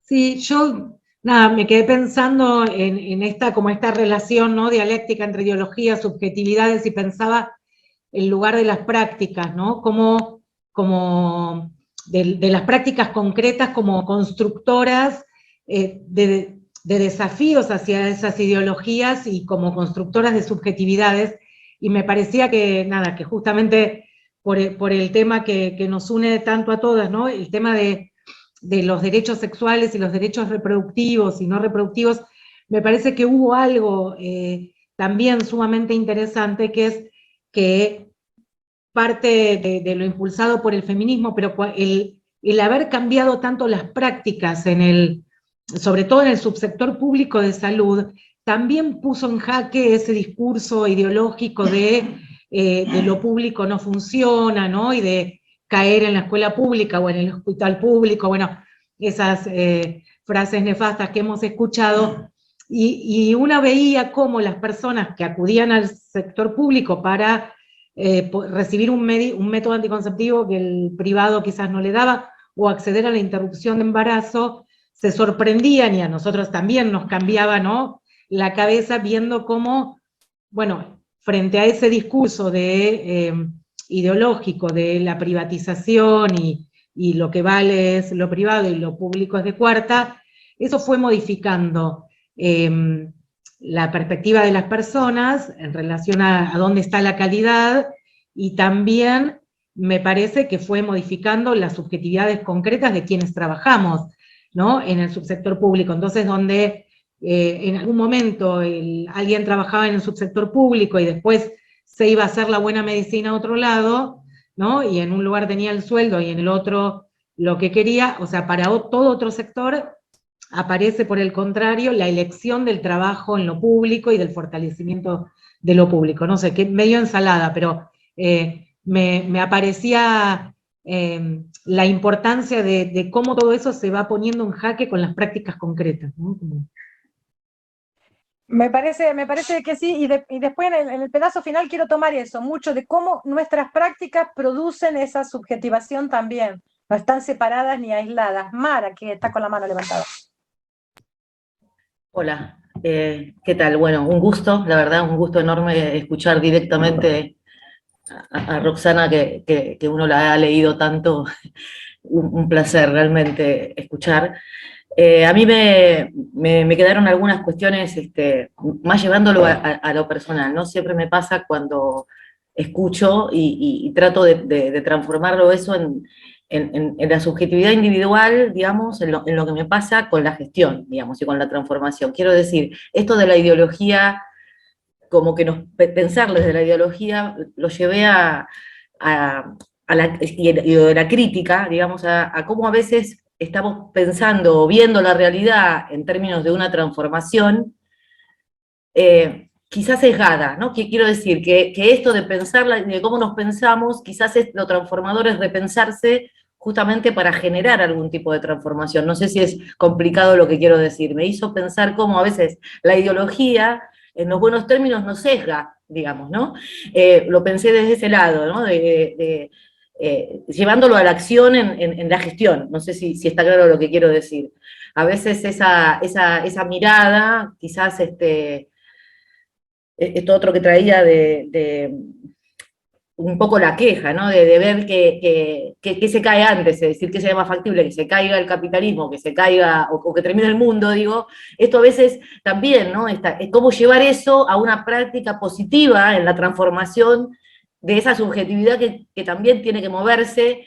Sí, yo nada, me quedé pensando en esta relación, ¿no?, dialéctica entre ideología, subjetividades, y pensaba el lugar de las prácticas, ¿no? Como de las prácticas concretas como constructoras de desafíos hacia esas ideologías y como constructoras de subjetividades, y me parecía que justamente por el tema que nos une tanto a todas, ¿no?, el tema de los derechos sexuales y los derechos reproductivos y no reproductivos, me parece que hubo algo también sumamente interesante, que es que parte de lo impulsado por el feminismo, pero el haber cambiado tanto las prácticas sobre todo en el subsector público de salud, también puso en jaque ese discurso ideológico de lo público no funciona, ¿no?, y de caer en la escuela pública o en el hospital público, bueno, esas frases nefastas que hemos escuchado, y una veía cómo las personas que acudían al sector público para recibir un método anticonceptivo que el privado quizás no le daba, o acceder a la interrupción de embarazo, se sorprendían, y a nosotros también nos cambiaba, ¿no?, la cabeza, viendo cómo, bueno, frente a ese discurso ideológico de la privatización y lo que vale es lo privado y lo público es de cuarta, eso fue modificando la perspectiva de las personas en relación a dónde está la calidad, y también me parece que fue modificando las subjetividades concretas de quienes trabajamos, ¿no?, en el subsector público. Entonces, donde en algún momento alguien trabajaba en el subsector público y después se iba a hacer la buena medicina a otro lado, ¿no?, y en un lugar tenía el sueldo y en el otro lo que quería, o sea, para todo otro sector aparece, por el contrario, la elección del trabajo en lo público y del fortalecimiento de lo público. No sé, que medio ensalada, pero me aparecía la importancia de cómo todo eso se va poniendo en jaque con las prácticas concretas, ¿no? Me parece que sí, y después en el pedazo final quiero tomar eso, mucho de cómo nuestras prácticas producen esa subjetivación también, no están separadas ni aisladas. Mara, que está con la mano levantada. Hola, ¿qué tal? Bueno, un gusto, la verdad, un gusto enorme escuchar directamente a Roxana, que uno la ha leído tanto, un placer realmente escuchar. A mí me quedaron algunas cuestiones, más llevándolo a lo personal, ¿no? Siempre me pasa cuando escucho y trato de transformarlo eso en la subjetividad individual, digamos, en lo que me pasa con la gestión, digamos, y con la transformación. Quiero decir, esto de la ideología, como que pensar desde la ideología, lo llevé y de la crítica, digamos, a cómo a veces estamos pensando o viendo la realidad en términos de una transformación, quizás sesgada, ¿no? Que quiero decir que esto de pensarla, de cómo nos pensamos, quizás lo transformador es repensarse justamente para generar algún tipo de transformación. No sé si es complicado lo que quiero decir. Me hizo pensar cómo a veces la ideología, en los buenos términos, nos sesga, digamos, ¿no? Lo pensé desde ese lado, ¿no? Llevándolo a la acción en la gestión. No sé si está claro lo que quiero decir. A veces esa mirada, quizás esto otro que traía de un poco la queja, ¿no? De ver que se cae antes, es decir, que sea más factible que se caiga el capitalismo, que se caiga, o que termine el mundo, digo. Esto a veces también, ¿no? Es cómo llevar eso a una práctica positiva en la transformación de esa subjetividad que también tiene que moverse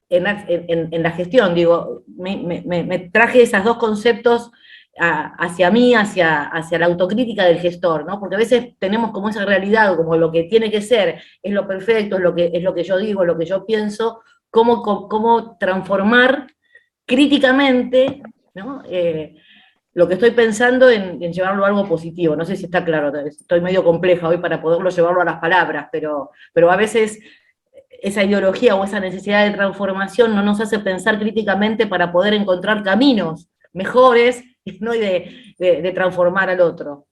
en la gestión. Digo, me traje esos dos conceptos hacia mí, hacia la autocrítica del gestor, ¿no? Porque a veces tenemos como esa realidad, como lo que tiene que ser, es lo perfecto, es lo que yo digo, es lo que yo pienso, cómo transformar críticamente, ¿no? lo que estoy pensando en llevarlo a algo positivo. No sé si está claro, estoy medio compleja hoy para poderlo llevarlo a las palabras, pero a veces esa ideología o esa necesidad de transformación no nos hace pensar críticamente para poder encontrar caminos mejores, ¿no? Y de transformar al otro.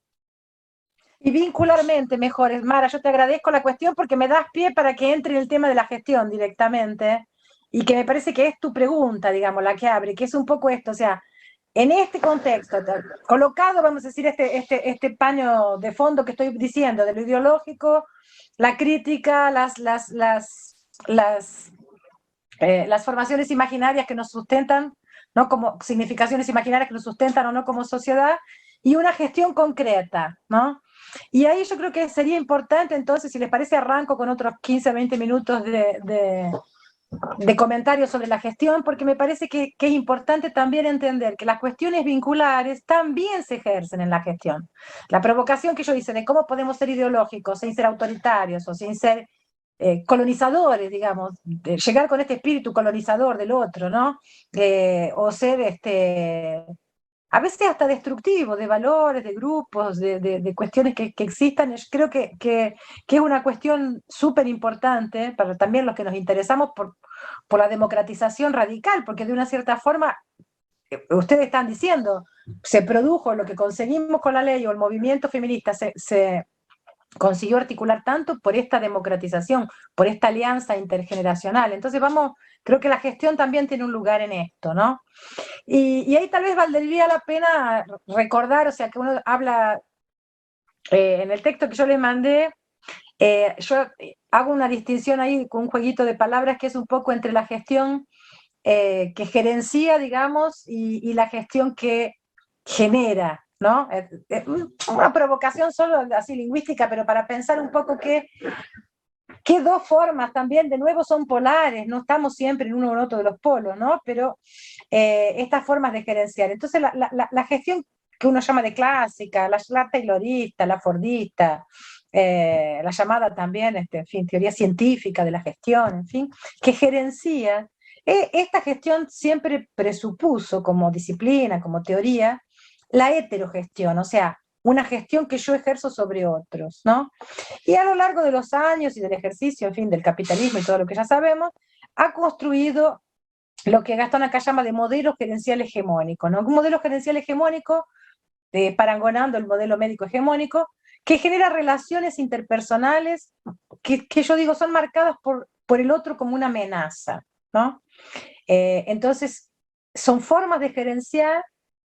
Y vincularmente mejores. Mara, yo te agradezco la cuestión porque me das pie para que entre en el tema de la gestión directamente, y que me parece que es tu pregunta, digamos, la que abre, que es un poco esto, o sea, en este contexto, colocado, vamos a decir, este paño de fondo que estoy diciendo, de lo ideológico, la crítica, las formaciones imaginarias que nos sustentan, ¿no? Como significaciones imaginarias que nos sustentan o no como sociedad, y una gestión concreta, ¿no? Y ahí yo creo que sería importante, entonces, si les parece, arranco con otros 15, 20 minutos de comentarios sobre la gestión, porque me parece que es importante también entender que las cuestiones vinculares también se ejercen en la gestión. La provocación que yo hice de cómo podemos ser ideológicos sin ser autoritarios o sin ser colonizadores, digamos, de llegar con este espíritu colonizador del otro, ¿no? O ser a veces hasta destructivo, de valores, de grupos, de cuestiones que existan. Yo creo que es una cuestión súper importante para también los que nos interesamos por la democratización radical, porque de una cierta forma, ustedes están diciendo, se produjo lo que conseguimos con la ley, o el movimiento feminista se consiguió articular tanto por esta democratización, por esta alianza intergeneracional. Entonces creo que la gestión también tiene un lugar en esto, ¿no? Y ahí tal vez valdría la pena recordar, o sea, que uno habla, en el texto que yo les mandé, yo hago una distinción ahí con un jueguito de palabras que es un poco entre la gestión que gerencia, digamos, y la gestión que genera, ¿no? Una provocación solo así lingüística, pero para pensar un poco que dos formas también, de nuevo, son polares, no estamos siempre en uno u otro de los polos, ¿no? Pero estas formas de gerenciar. Entonces, la gestión que uno llama de clásica, la taylorista, la fordista, la llamada también, en fin, teoría científica de la gestión, en fin, que gerencia, esta gestión siempre presupuso como disciplina, como teoría, la heterogestión, o sea, una gestión que yo ejerzo sobre otros, ¿no? Y a lo largo de los años y del ejercicio, en fin, del capitalismo y todo lo que ya sabemos, ha construido lo que Gastón acá llama de modelo gerencial hegemónico, ¿no? Un modelo gerencial hegemónico, parangonando el modelo médico hegemónico, que genera relaciones interpersonales que yo digo son marcadas por el otro como una amenaza, ¿no? Entonces, son formas de gerenciar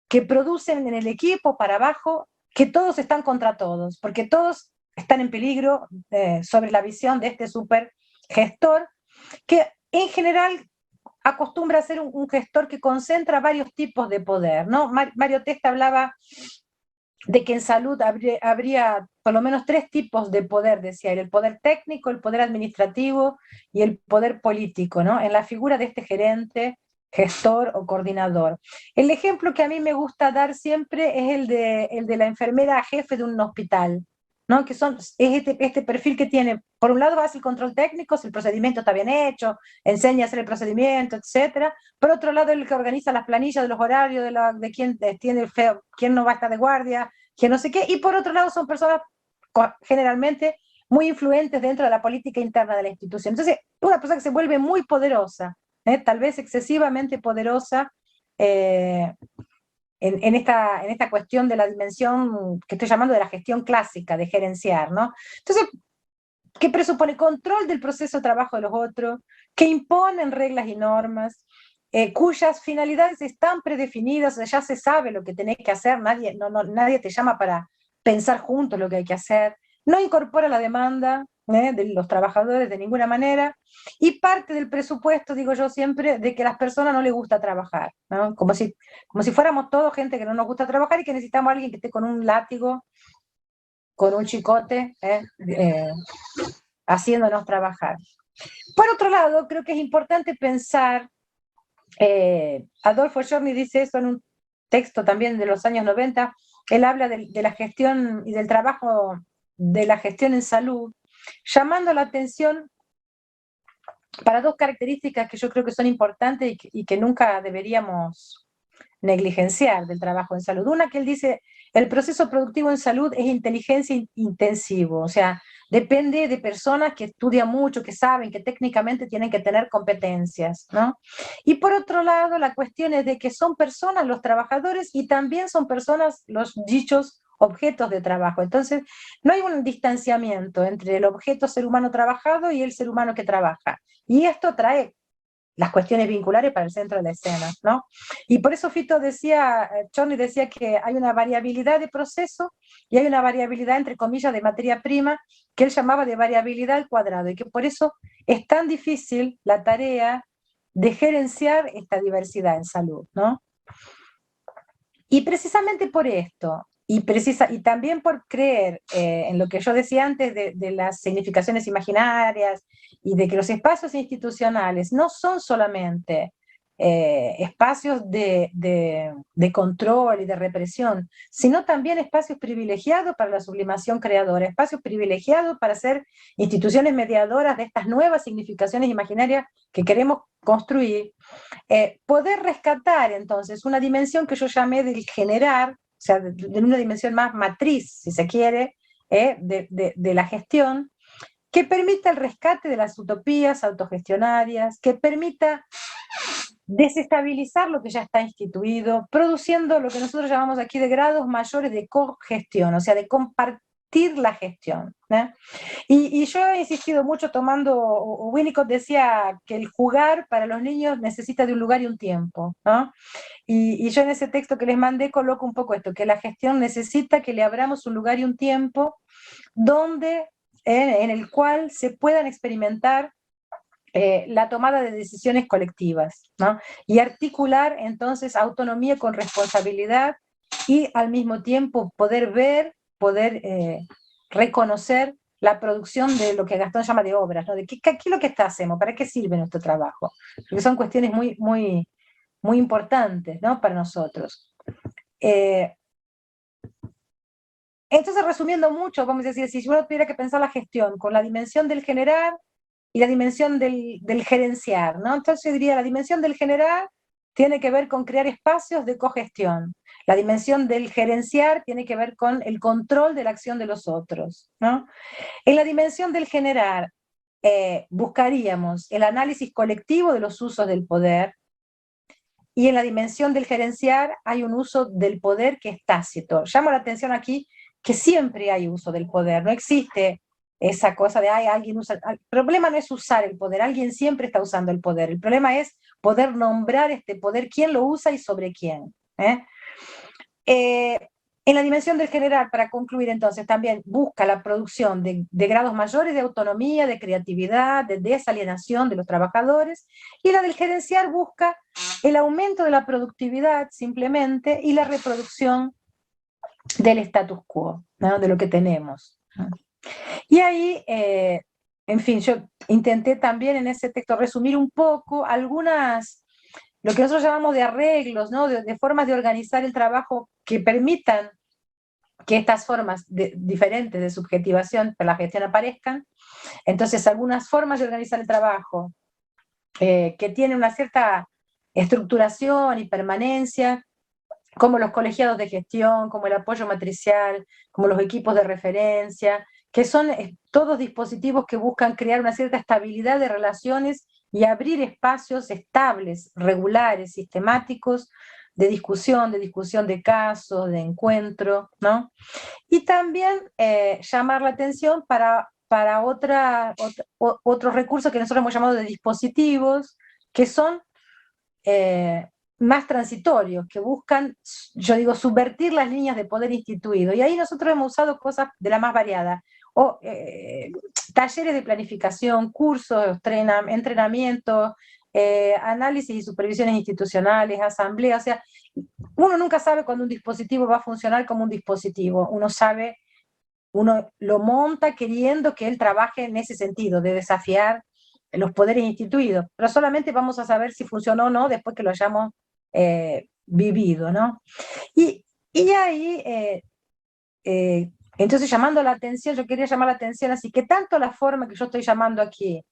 que producen en el equipo para abajo que todos están contra todos, porque todos están en peligro sobre la visión de este super gestor, que en general acostumbra a ser un gestor que concentra varios tipos de poder, ¿no? Mario Testa hablaba de que en salud habría por lo menos 3 tipos de poder, decía él: el poder técnico, el poder administrativo y el poder político, ¿no? En la figura de este gerente, gestor o coordinador. El ejemplo que a mí me gusta dar siempre es el de la enfermera jefe de un hospital, ¿no? Que es este perfil que tiene, por un lado hace el control técnico, si el procedimiento está bien hecho, enseña a hacer el procedimiento, etcétera. Por otro lado, el que organiza las planillas de los horarios, de quién tiene quién no va a estar de guardia, quién no sé qué. Y por otro lado, son personas generalmente muy influentes dentro de la política interna de la institución. Entonces, una persona que se vuelve muy poderosa, tal vez excesivamente poderosa, en esta cuestión de la dimensión que estoy llamando de la gestión clásica, de gerenciar, ¿no? Entonces, que presupone control del proceso de trabajo de los otros, que imponen reglas y normas, cuyas finalidades están predefinidas, o sea, ya se sabe lo que tenés que hacer, nadie te llama para pensar juntos lo que hay que hacer, no incorpora la demanda de los trabajadores de ninguna manera, y parte del presupuesto, digo yo siempre, de que a las personas no les gusta trabajar, ¿no? Como si fuéramos todos gente que no nos gusta trabajar y que necesitamos a alguien que esté con un látigo, con un chicote, haciéndonos trabajar. Por otro lado, creo que es importante pensar, Adolfo Giorni dice eso en un texto también de los años 90, él habla de la gestión y del trabajo de la gestión en salud, llamando la atención para 2 características que yo creo que son importantes y que nunca deberíamos negligenciar del trabajo en salud. Una que él dice, el proceso productivo en salud es inteligencia intensivo, o sea, depende de personas que estudian mucho, que saben, que técnicamente tienen que tener competencias, ¿no? Y por otro lado, la cuestión es de que son personas los trabajadores y también son personas los dichos objetos de trabajo. Entonces, no hay un distanciamiento entre el objeto ser humano trabajado y el ser humano que trabaja. Y esto trae las cuestiones vinculares para el centro de la escena, ¿no? Y por eso Fito decía, Chorny decía que hay una variabilidad de proceso y hay una variabilidad, entre comillas, de materia prima, que él llamaba de variabilidad al cuadrado, y que por eso es tan difícil la tarea de gerenciar esta diversidad en salud, ¿no? Y precisamente por esto, y también por creer en lo que yo decía antes de las significaciones imaginarias y de que los espacios institucionales no son solamente espacios de control y de represión, sino también espacios privilegiados para la sublimación creadora, espacios privilegiados para ser instituciones mediadoras de estas nuevas significaciones imaginarias que queremos construir. Poder rescatar entonces una dimensión que yo llamé del generar, o sea, de una dimensión más matriz, si se quiere, de la gestión, que permita el rescate de las utopías autogestionarias, que permita desestabilizar lo que ya está instituido, produciendo lo que nosotros llamamos aquí de grados mayores de cogestión, o sea, de compartir la gestión, ¿no? Y yo he insistido mucho tomando, Winnicott decía que el jugar para los niños necesita de un lugar y un tiempo, ¿no? Y yo en ese texto que les mandé coloco un poco esto, que la gestión necesita que le abramos un lugar y un tiempo donde, en el cual se puedan experimentar la tomada de decisiones colectivas, ¿no? Y articular entonces autonomía con responsabilidad y al mismo tiempo poder ver, poder reconocer la producción de lo que Gastón llama de obras, ¿no? De qué es lo que hacemos, para qué sirve nuestro trabajo, porque son cuestiones muy, muy, muy importantes, ¿no? Para nosotros. Entonces, resumiendo mucho, vamos a decir, si uno tuviera que pensar la gestión con la dimensión del generar y la dimensión del gerenciar, ¿no? Entonces yo diría, la dimensión del generar tiene que ver con crear espacios de cogestión. La dimensión del gerenciar tiene que ver con el control de la acción de los otros, ¿no? En la dimensión del generar buscaríamos el análisis colectivo de los usos del poder, y en la dimensión del gerenciar hay un uso del poder que es tácito. Llamo la atención aquí que siempre hay uso del poder, no existe esa cosa de, ay, alguien usa... El problema no es usar el poder, alguien siempre está usando el poder, el problema es poder nombrar este poder, quién lo usa y sobre quién. En la dimensión del general, para concluir entonces, también busca la producción de grados mayores de autonomía, de creatividad, de desalienación de los trabajadores, y la del gerenciar busca el aumento de la productividad simplemente y la reproducción del status quo, ¿no? De lo que tenemos. Y ahí, en fin, yo intenté también en ese texto resumir un poco algunas, lo que nosotros llamamos de arreglos, ¿no? de formas de organizar el trabajo que permitan que estas formas diferentes de subjetivación para la gestión aparezcan. Entonces, algunas formas de organizar el trabajo que tienen una cierta estructuración y permanencia, como los colegiados de gestión, como el apoyo matricial, como los equipos de referencia, que son todos dispositivos que buscan crear una cierta estabilidad de relaciones y abrir espacios estables, regulares, sistemáticos, de discusión de casos, de encuentro, ¿no? Y también llamar la atención para otros recursos que nosotros hemos llamado de dispositivos, que son más transitorios, que buscan, yo digo, subvertir las líneas de poder instituido. Y ahí nosotros hemos usado cosas de la más variada, o talleres de planificación, cursos, entrenamientos, análisis y supervisiones institucionales, asambleas, o sea, uno nunca sabe cuándo un dispositivo va a funcionar como un dispositivo, uno lo monta queriendo que él trabaje en ese sentido, de desafiar los poderes instituidos, pero solamente vamos a saber si funcionó o no después que lo hayamos vivido, ¿no? Y ahí, entonces llamando la atención, yo quería llamar la atención, así que tanto la forma que yo estoy llamando aquí,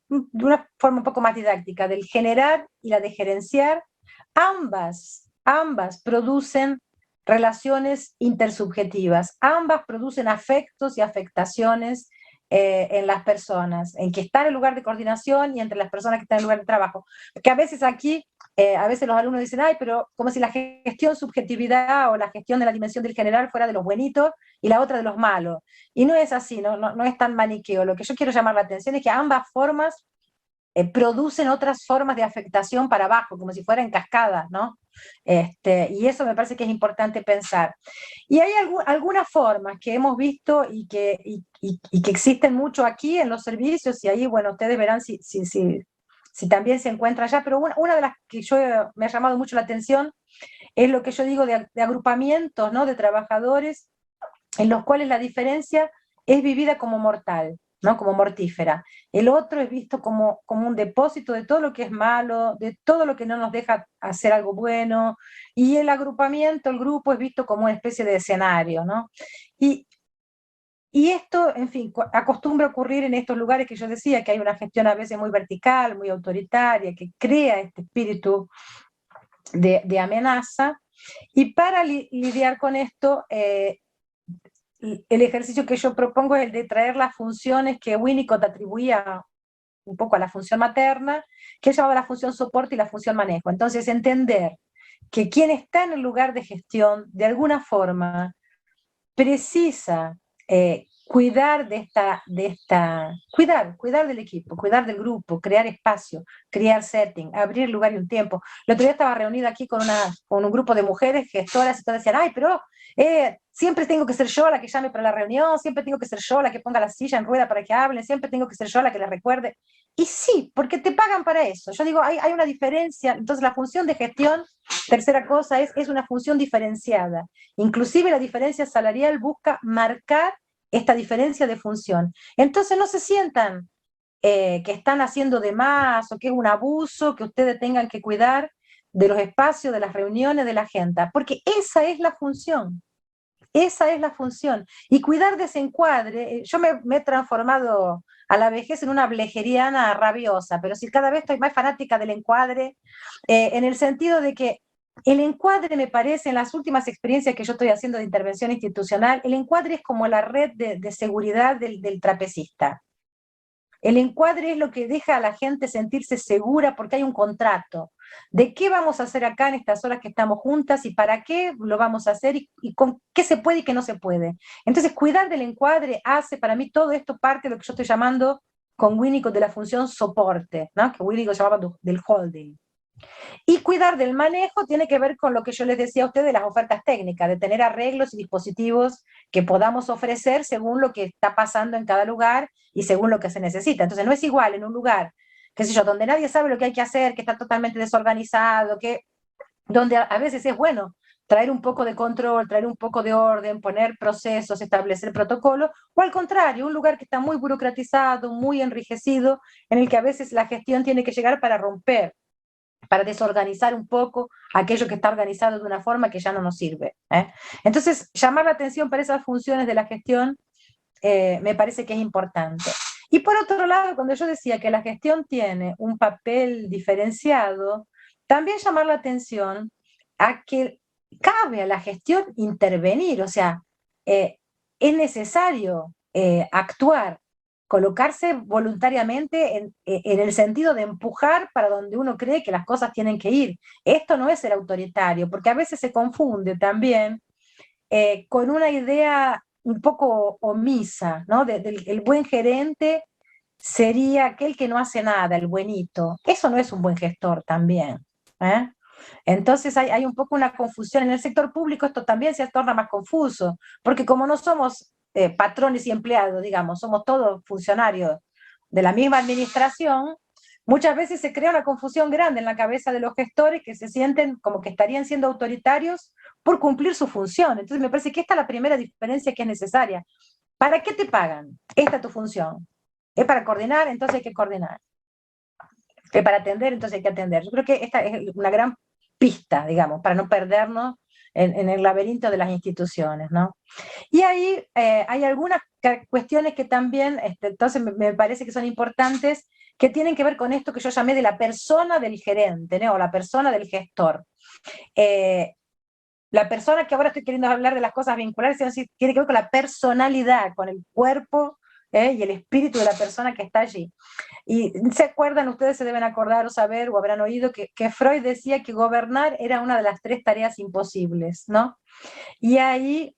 de una forma un poco más didáctica, del generar y la de gerenciar, ambas ambas producen relaciones intersubjetivas, ambas producen afectos y afectaciones en las personas, en que están en el lugar de coordinación y entre las personas que están en el lugar de trabajo. Porque a veces aquí, a veces los alumnos dicen, ay, pero como si la gestión subjetividad o la gestión de la dimensión del general fuera de los buenitos y la otra de los malos. Y no es así, no es tan maniqueo. Lo que yo quiero llamar la atención es que ambas formas producen otras formas de afectación para abajo, como si fueran cascadas, ¿no? Y eso me parece que es importante pensar. Y hay algunas formas que hemos visto y que existen mucho aquí en los servicios, y ahí, bueno, ustedes verán si también se encuentra allá, pero una de las que me ha llamado mucho la atención es lo que yo digo de agrupamientos, ¿no? De trabajadores en los cuales la diferencia es vivida como mortal, ¿no? Como mortífera. El otro es visto como un depósito de todo lo que es malo, de todo lo que no nos deja hacer algo bueno, y el agrupamiento, el grupo, es visto como una especie de escenario, ¿no? Y esto, en fin, acostumbra ocurrir en estos lugares que yo decía, que hay una gestión a veces muy vertical, muy autoritaria, que crea este espíritu de amenaza, y para lidiar con esto, el ejercicio que yo propongo es el de traer las funciones que Winnicott atribuía un poco a la función materna, que él llamaba la función soporte y la función manejo. Entonces, entender que quien está en el lugar de gestión, de alguna forma, precisa cuidar cuidar del equipo, cuidar del grupo, crear espacio, crear setting, abrir lugar y un tiempo. El otro día estaba reunida aquí con un grupo de mujeres gestoras y todas decían, ay, pero siempre tengo que ser yo la que llame para la reunión, siempre tengo que ser yo la que ponga la silla en rueda para que hablen, siempre tengo que ser yo la que les recuerde. Y sí, porque te pagan para eso. Yo digo, hay una diferencia. Entonces la función de gestión, tercera cosa, es una función diferenciada. Inclusive la diferencia salarial busca marcar esta diferencia de función. Entonces no se sientan que están haciendo de más o que es un abuso, que ustedes tengan que cuidar de los espacios, de las reuniones, de la agenda, porque esa es la función. Esa es la función. Y cuidar de ese encuadre, yo me he transformado a la vejez en una blejeriana rabiosa, pero si cada vez estoy más fanática del encuadre, en el sentido de que el encuadre, me parece, en las últimas experiencias que yo estoy haciendo de intervención institucional, el encuadre es como la red de seguridad del trapecista. El encuadre es lo que deja a la gente sentirse segura porque hay un contrato. ¿De qué vamos a hacer acá en estas horas que estamos juntas y para qué lo vamos a hacer y con qué se puede y qué no se puede? Entonces, cuidar del encuadre hace, para mí, todo esto parte de lo que yo estoy llamando con Winnicott de la función soporte, ¿no? Que Winnicott llamaba del holding. Y cuidar del manejo tiene que ver con lo que yo les decía a ustedes de las ofertas técnicas, de tener arreglos y dispositivos que podamos ofrecer según lo que está pasando en cada lugar y según lo que se necesita. Entonces no es igual en un lugar, qué sé yo, donde nadie sabe lo que hay que hacer, que está totalmente desorganizado, donde a veces es bueno traer un poco de control, traer un poco de orden, poner procesos, establecer protocolos, o al contrario, un lugar que está muy burocratizado, muy enrijecido, en el que a veces la gestión tiene que llegar para romper, para desorganizar un poco aquello que está organizado de una forma que ya no nos sirve. Entonces, llamar la atención para esas funciones de la gestión me parece que es importante. Y por otro lado, cuando yo decía que la gestión tiene un papel diferenciado, también llamar la atención a que cabe a la gestión intervenir, o sea, es necesario actuar, colocarse voluntariamente en el sentido de empujar para donde uno cree que las cosas tienen que ir. Esto no es ser autoritario, porque a veces se confunde también con una idea un poco omisa, ¿no? El buen gerente sería aquel que no hace nada, el buenito. Eso no es un buen gestor también. Entonces hay un poco una confusión. En el sector público esto también se torna más confuso, porque como no somos patrones y empleados, digamos, somos todos funcionarios de la misma administración, muchas veces se crea una confusión grande en la cabeza de los gestores que se sienten como que estarían siendo autoritarios por cumplir su función. Entonces me parece que esta es la primera diferencia que es necesaria. ¿Para qué te pagan? Esta es tu función. ¿Es para coordinar? Entonces hay que coordinar. ¿Es para atender? Entonces hay que atender. Yo creo que esta es una gran pista, digamos, para no perdernos en el laberinto de las instituciones, ¿no? Y ahí hay algunas cuestiones que también, entonces me parece que son importantes, que tienen que ver con esto que yo llamé de la persona del gerente, ¿no? O la persona del gestor. La persona que ahora estoy queriendo hablar de las cosas vinculares tiene que ver con la personalidad, con el cuerpo y el espíritu de la persona que está allí. Y se acuerdan, ustedes se deben acordar o saber o habrán oído que Freud decía que gobernar era una de las 3 tareas imposibles, ¿no? Y ahí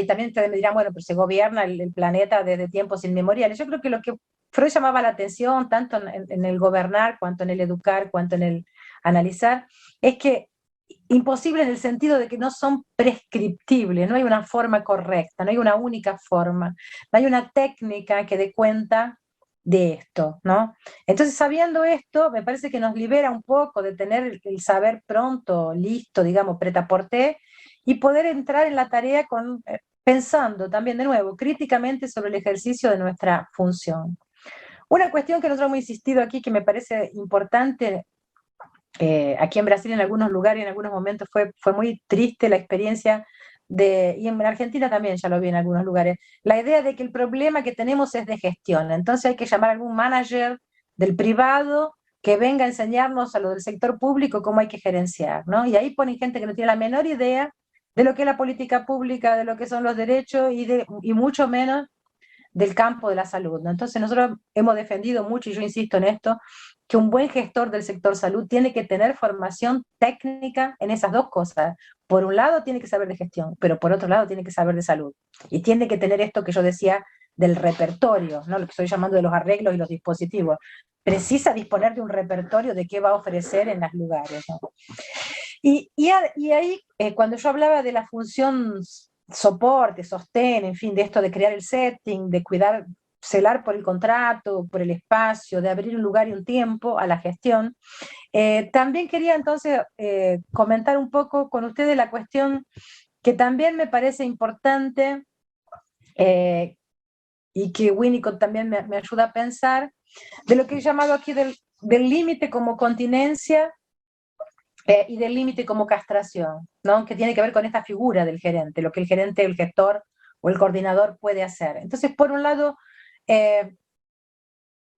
también ustedes me dirán, bueno, pero se gobierna el planeta desde tiempos inmemoriales. Yo creo que lo que Freud llamaba la atención, tanto en el gobernar, cuanto en el educar, cuanto en el analizar, es que imposible en el sentido de que no son prescriptibles, no hay una forma correcta, no hay una única forma, no hay una técnica que dé cuenta de esto, ¿no? Entonces, sabiendo esto, me parece que nos libera un poco de tener el saber pronto, listo, digamos, prêt-à-porter, y poder entrar en la tarea pensando también, de nuevo, críticamente sobre el ejercicio de nuestra función. Una cuestión que nosotros hemos insistido aquí, que me parece importante, aquí en Brasil en algunos lugares, en algunos momentos fue muy triste la experiencia, y en Argentina también ya lo vi en algunos lugares, la idea de que el problema que tenemos es de gestión, entonces hay que llamar a algún manager del privado que venga a enseñarnos a lo del sector público cómo hay que gerenciar, ¿no? Y ahí ponen gente que no tiene la menor idea de lo que es la política pública, de lo que son los derechos y mucho menos del campo de la salud, ¿no? Entonces nosotros hemos defendido mucho, y yo insisto en esto, que un buen gestor del sector salud tiene que tener formación técnica en esas 2 cosas. Por un lado tiene que saber de gestión, pero por otro lado tiene que saber de salud. Y tiene que tener esto que yo decía del repertorio, ¿no? Lo que estoy llamando de los arreglos y los dispositivos. Precisa disponer de un repertorio de qué va a ofrecer en los lugares, ¿no? Y ahí, cuando yo hablaba de la función soporte, sostén, en fin, de esto de crear el setting, de cuidar, celar por el contrato, por el espacio, de abrir un lugar y un tiempo a la gestión, también quería entonces comentar un poco con ustedes la cuestión que también me parece importante y que Winnicott también me ayuda a pensar, de lo que he llamado aquí del límite como continencia y del límite como castración, ¿no? Que tiene que ver con esta figura del gerente, lo que el gerente, el gestor o el coordinador puede hacer. Entonces, por un lado,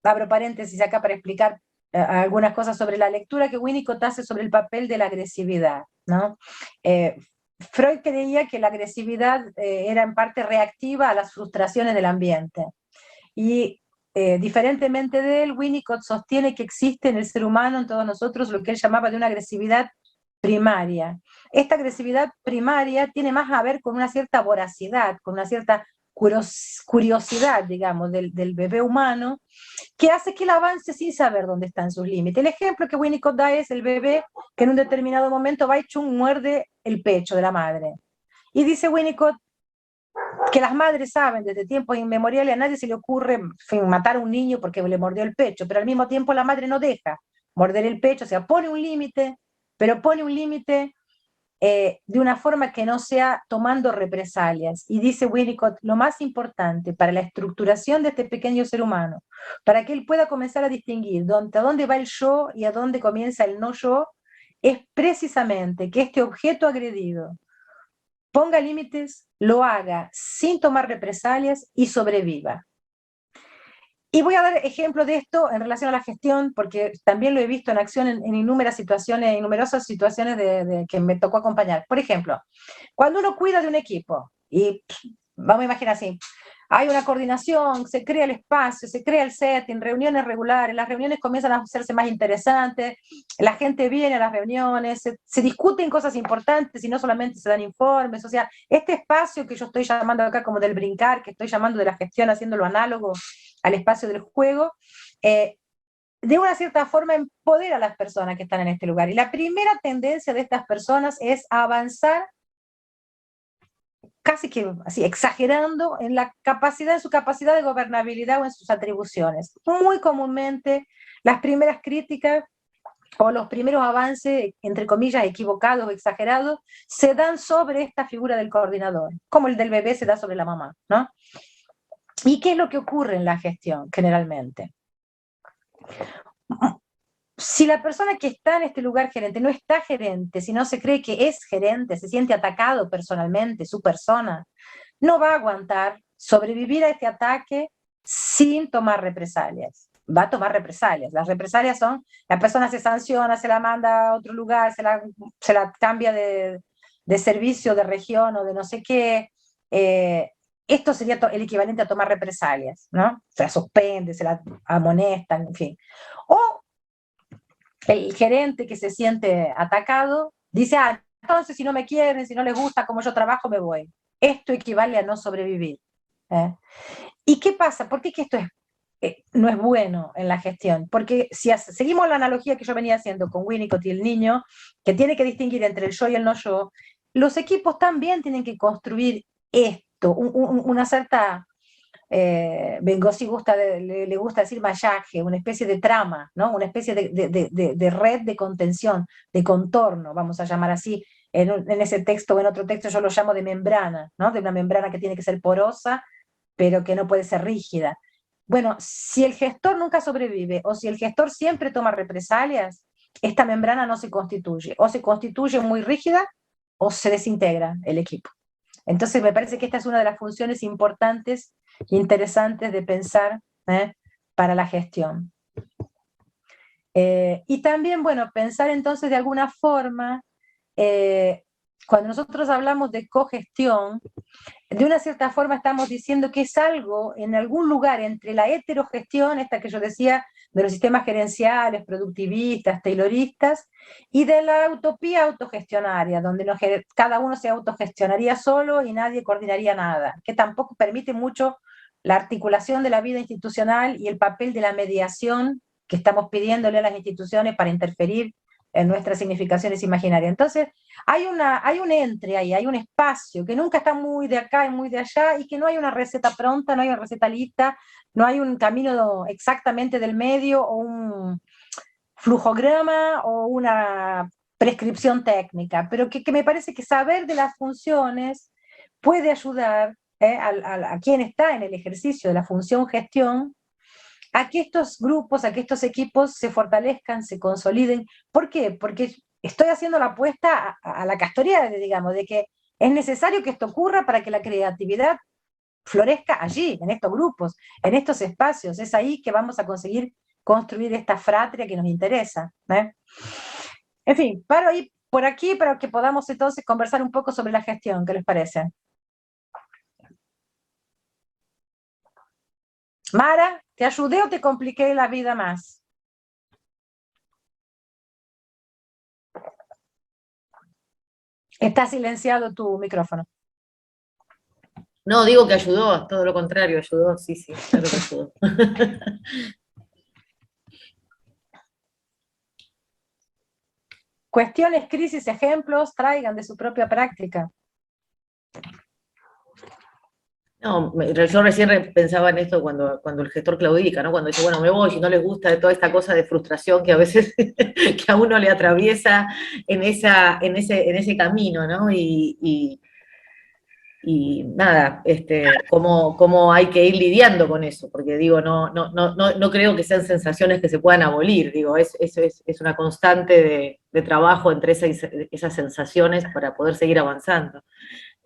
abro paréntesis acá para explicar algunas cosas sobre la lectura que Winnicott hace sobre el papel de la agresividad, ¿no? Freud creía que la agresividad era en parte reactiva a las frustraciones del ambiente. Y diferentemente de él, Winnicott sostiene que existe en el ser humano, en todos nosotros, lo que él llamaba de una agresividad primaria. Esta agresividad primaria tiene más a ver con una cierta voracidad, con una cierta curiosidad, digamos, del bebé humano, que hace que él avance sin saber dónde están sus límites. El ejemplo que Winnicott da es el bebé que en un determinado momento va y muerde el pecho de la madre. Y dice Winnicott que las madres saben desde tiempos inmemoriales, a nadie se le ocurre matar a un niño porque le mordió el pecho, pero al mismo tiempo la madre no deja morder el pecho, o sea, pone un límite, pero pone un límite de una forma que no sea tomando represalias. Y dice Winnicott, lo más importante para la estructuración de este pequeño ser humano, para que él pueda comenzar a distinguir a dónde va el yo y a dónde comienza el no yo, es precisamente que este objeto agredido ponga límites, lo haga sin tomar represalias y sobreviva. Y voy a dar ejemplo de esto en relación a la gestión, porque también lo he visto en acción en numerosas situaciones que me tocó acompañar. Por ejemplo, cuando uno cuida de un equipo, y vamos a imaginar así, hay una coordinación, se crea el espacio, se crea el setting, reuniones regulares, las reuniones comienzan a hacerse más interesantes, la gente viene a las reuniones, se discuten cosas importantes y no solamente se dan informes, o sea, este espacio que yo estoy llamando acá como del brincar, que estoy llamando de la gestión, haciéndolo análogo al espacio del juego, de una cierta forma empodera a las personas que están en este lugar. Y la primera tendencia de estas personas es a avanzar casi que así, exagerando en su capacidad de gobernabilidad o en sus atribuciones. Muy comúnmente, las primeras críticas o los primeros avances, entre comillas, equivocados o exagerados, se dan sobre esta figura del coordinador, como el del bebé se da sobre la mamá, ¿no? ¿Y qué es lo que ocurre en la gestión, generalmente? Si la persona que está en este lugar gerente no está gerente, si no se cree que es gerente, se siente atacado personalmente, su persona, no va a aguantar sobrevivir a este ataque sin tomar represalias. Va a tomar represalias. Las represalias son, la persona se sanciona, se la manda a otro lugar, se la cambia de servicio, de región o de no sé qué. Esto sería el equivalente a tomar represalias, ¿no? Se la suspende, se la amonestan, en fin. O el gerente que se siente atacado dice, entonces si no me quieren, si no les gusta cómo yo trabajo, me voy. Esto equivale a no sobrevivir. ¿Y qué pasa? ¿Por qué que esto no es bueno en la gestión? Porque si seguimos la analogía que yo venía haciendo con Winnicott y el niño, que tiene que distinguir entre el yo y el no yo, los equipos también tienen que construir esto, una cierta, Bengosi le gusta decir mallaje, una especie de trama, ¿no? Una especie de red de contención, de contorno, vamos a llamar así, en ese texto o en otro texto yo lo llamo de membrana, ¿no? De una membrana que tiene que ser porosa, pero que no puede ser rígida. Bueno, si el gestor nunca sobrevive, o si el gestor siempre toma represalias, esta membrana no se constituye, o se constituye muy rígida, o se desintegra el equipo. Entonces me parece que esta es una de las funciones importantes e interesantes de pensar para la gestión. Y también, bueno, pensar entonces de alguna forma, cuando nosotros hablamos de cogestión, de una cierta forma estamos diciendo que es algo en algún lugar entre la heterogestión, esta que yo decía, de los sistemas gerenciales, productivistas, tayloristas, y de la utopía autogestionaria, donde cada uno se autogestionaría solo y nadie coordinaría nada, que tampoco permite mucho la articulación de la vida institucional y el papel de la mediación que estamos pidiéndole a las instituciones para interferir en nuestras significaciones imaginarias. Entonces, hay un entre ahí, hay un espacio que nunca está muy de acá y muy de allá, y que no hay una receta pronta, no hay una receta lista, no hay un camino exactamente del medio, o un flujograma, o una prescripción técnica, pero que me parece que saber de las funciones puede ayudar a quien está en el ejercicio de la función gestión, a que estos grupos, a que estos equipos se fortalezcan, se consoliden. ¿Por qué? Porque estoy haciendo la apuesta a la Castoriada, digamos, de que es necesario que esto ocurra para que la creatividad florezca allí, en estos grupos, en estos espacios. Es ahí que vamos a conseguir construir esta fratria que nos interesa. En fin, paro ahí por aquí para que podamos entonces conversar un poco sobre la gestión. ¿Qué les parece? Mara, ¿te ayudé o te compliqué la vida más? Está silenciado tu micrófono. No, digo que ayudó, todo lo contrario, ayudó, sí, claro que ayudó. Cuestiones, crisis, ejemplos, traigan de su propia práctica. No, yo recién pensaba en esto cuando el gestor claudica, ¿no? Cuando dice, bueno, me voy, y no les gusta de toda esta cosa de frustración que a veces que a uno le atraviesa en ese camino, ¿no? Y nada, cómo hay que ir lidiando con eso, porque digo, no creo que sean sensaciones que se puedan abolir, digo, es una constante de trabajo entre esas sensaciones para poder seguir avanzando.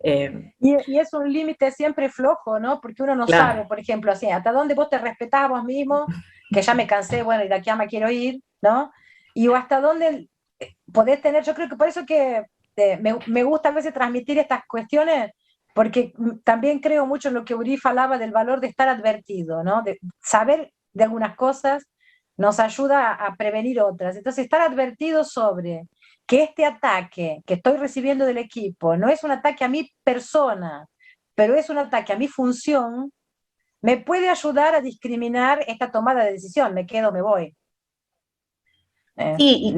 Y es un límite siempre flojo, ¿no? Porque uno no sabe, por ejemplo, así, hasta dónde vos te respetás a vos mismo, que ya me cansé, bueno, y de aquí ya me quiero ir, ¿no? Y o hasta dónde podés tener, yo creo que por eso que me gusta a veces transmitir estas cuestiones, porque también creo mucho en lo que Uri hablaba del valor de estar advertido, ¿no? De saber de algunas cosas nos ayuda a prevenir otras. Entonces, estar advertido sobre que este ataque que estoy recibiendo del equipo no es un ataque a mi persona, pero es un ataque a mi función, me puede ayudar a discriminar esta tomada de decisión, me quedo, me voy. Sí,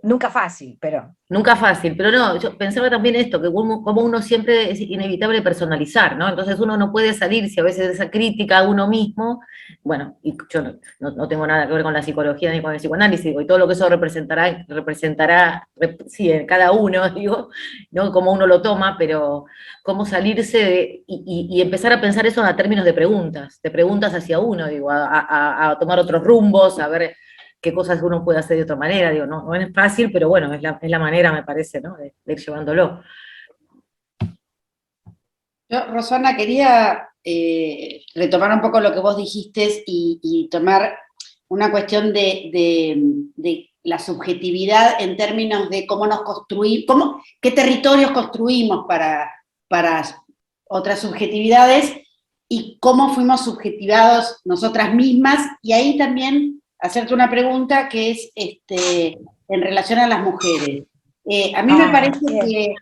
nunca fácil, pero... Nunca fácil, pero no, yo pensaba también esto, que como uno siempre es inevitable personalizar, ¿no? Entonces uno no puede salirse a veces de esa crítica a uno mismo, bueno, y yo no tengo nada que ver con la psicología ni con el psicoanálisis, digo, y todo lo que eso representará sí, en cada uno, digo, ¿no? Cómo uno lo toma, pero cómo salirse y empezar a pensar eso a términos de preguntas hacia uno, digo, a tomar otros rumbos, a ver qué cosas uno puede hacer de otra manera, digo, no es fácil, pero bueno, es la manera, me parece, ¿no? de ir llevándolo. Yo, Rosana, quería retomar un poco lo que vos dijiste y tomar una cuestión de la subjetividad en términos de cómo nos construimos, qué territorios construimos para otras subjetividades y cómo fuimos subjetivados nosotras mismas, y ahí también hacerte una pregunta que es en relación a las mujeres. A mí me parece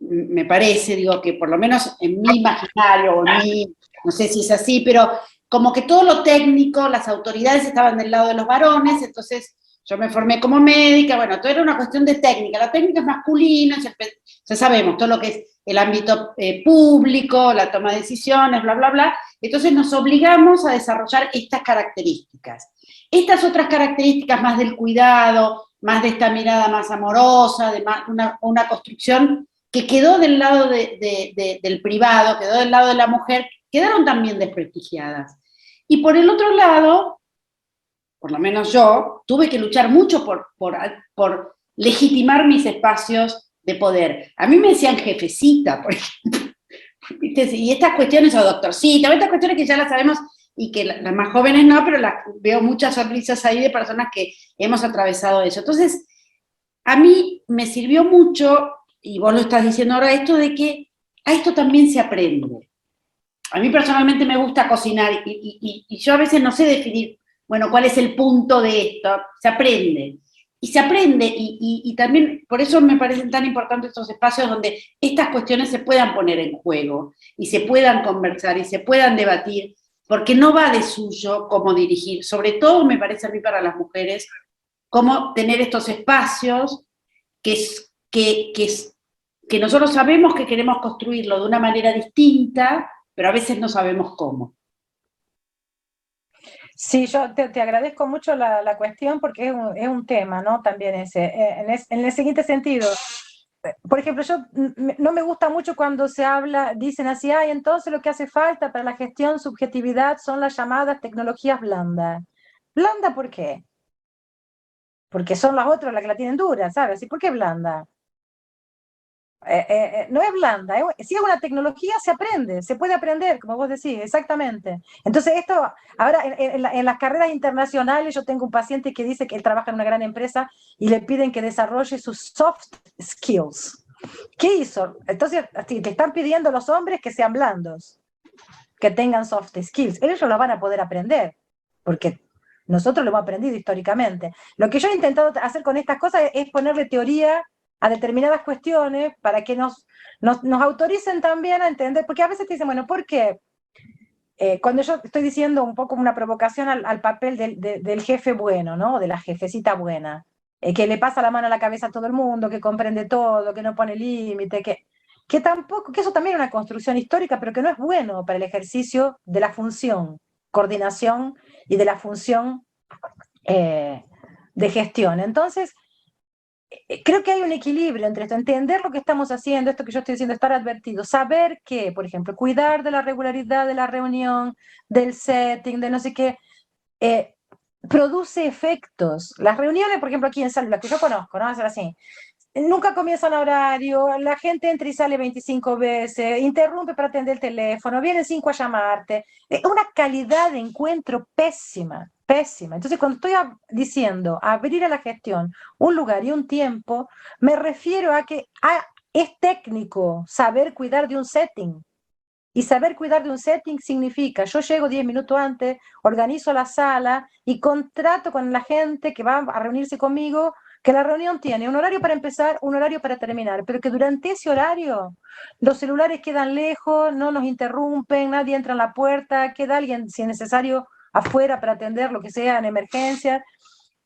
me parece, digo, que por lo menos en mi imaginario, no sé si es así, pero como que todo lo técnico, las autoridades estaban del lado de los varones, entonces yo me formé como médica, bueno, todo era una cuestión de técnica, la técnica es masculina, ya sabemos, todo lo que es el ámbito público, la toma de decisiones, bla, bla, bla, entonces nos obligamos a desarrollar estas características. Estas otras características más del cuidado, más de esta mirada más amorosa, de una construcción que quedó del lado del privado, quedó del lado de la mujer, quedaron también desprestigiadas. Y por el otro lado, por lo menos yo, tuve que luchar mucho por legitimar mis espacios de poder. A mí me decían jefecita, por ejemplo, y estas cuestiones, o doctorcita, estas cuestiones que ya las sabemos, y que las más jóvenes no, pero veo muchas sonrisas ahí de personas que hemos atravesado eso. Entonces, a mí me sirvió mucho, y vos lo estás diciendo ahora, esto de que a esto también se aprende. A mí personalmente me gusta cocinar, y yo a veces no sé definir, bueno, cuál es el punto de esto, se aprende. Y se aprende, y también por eso me parecen tan importantes estos espacios donde estas cuestiones se puedan poner en juego, y se puedan conversar, y se puedan debatir, porque no va de suyo cómo dirigir, sobre todo me parece a mí para las mujeres, cómo tener estos espacios que nosotros sabemos que queremos construirlo de una manera distinta, pero a veces no sabemos cómo. Sí, yo te agradezco mucho la cuestión porque es un tema, ¿no? También ese. En el siguiente sentido, por ejemplo, no me gusta mucho cuando dicen así, entonces lo que hace falta para la gestión subjetividad son las llamadas tecnologías blandas. ¿Blanda por qué? Porque son las otras las que la tienen dura, ¿sabes? ¿Y por qué blanda? No es blanda, si es una tecnología se aprende, se puede aprender, como vos decís, exactamente. Entonces esto, ahora en las carreras internacionales yo tengo un paciente que dice que él trabaja en una gran empresa y le piden que desarrolle sus soft skills. ¿Qué hizo? Entonces te están pidiendo los hombres que sean blandos, que tengan soft skills. Ellos lo van a poder aprender, porque nosotros lo hemos aprendido históricamente. Lo que yo he intentado hacer con estas cosas es ponerle teoría a determinadas cuestiones para que nos autoricen también a entender, porque a veces te dicen, bueno, ¿por qué? Cuando yo estoy diciendo un poco una provocación al papel del jefe bueno, ¿no? De la jefecita buena, que le pasa la mano a la cabeza a todo el mundo, que comprende todo, que no pone límite, que eso también es una construcción histórica, pero que no es bueno para el ejercicio de la función, coordinación y de la función de gestión. Entonces, creo que hay un equilibrio entre esto, entender lo que estamos haciendo, esto que yo estoy diciendo, estar advertido, saber que, por ejemplo, cuidar de la regularidad de la reunión, del setting, de no sé qué, produce efectos. Las reuniones, por ejemplo, aquí en Salud, las que yo conozco, ¿no? Va a ser así. Nunca comienzan a horario, la gente entra y sale 25 veces, interrumpe para atender el teléfono, vienen 5 a llamarte. Una calidad de encuentro pésima, pésima. Entonces, cuando estoy diciendo abrir a la gestión un lugar y un tiempo, me refiero a que es técnico saber cuidar de un setting. Y saber cuidar de un setting significa, yo llego 10 minutos antes, organizo la sala y contrato con la gente que va a reunirse conmigo, que la reunión tiene un horario para empezar, un horario para terminar, pero que durante ese horario los celulares quedan lejos, no nos interrumpen, nadie entra en la puerta, queda alguien, si es necesario, afuera para atender lo que sea en emergencia.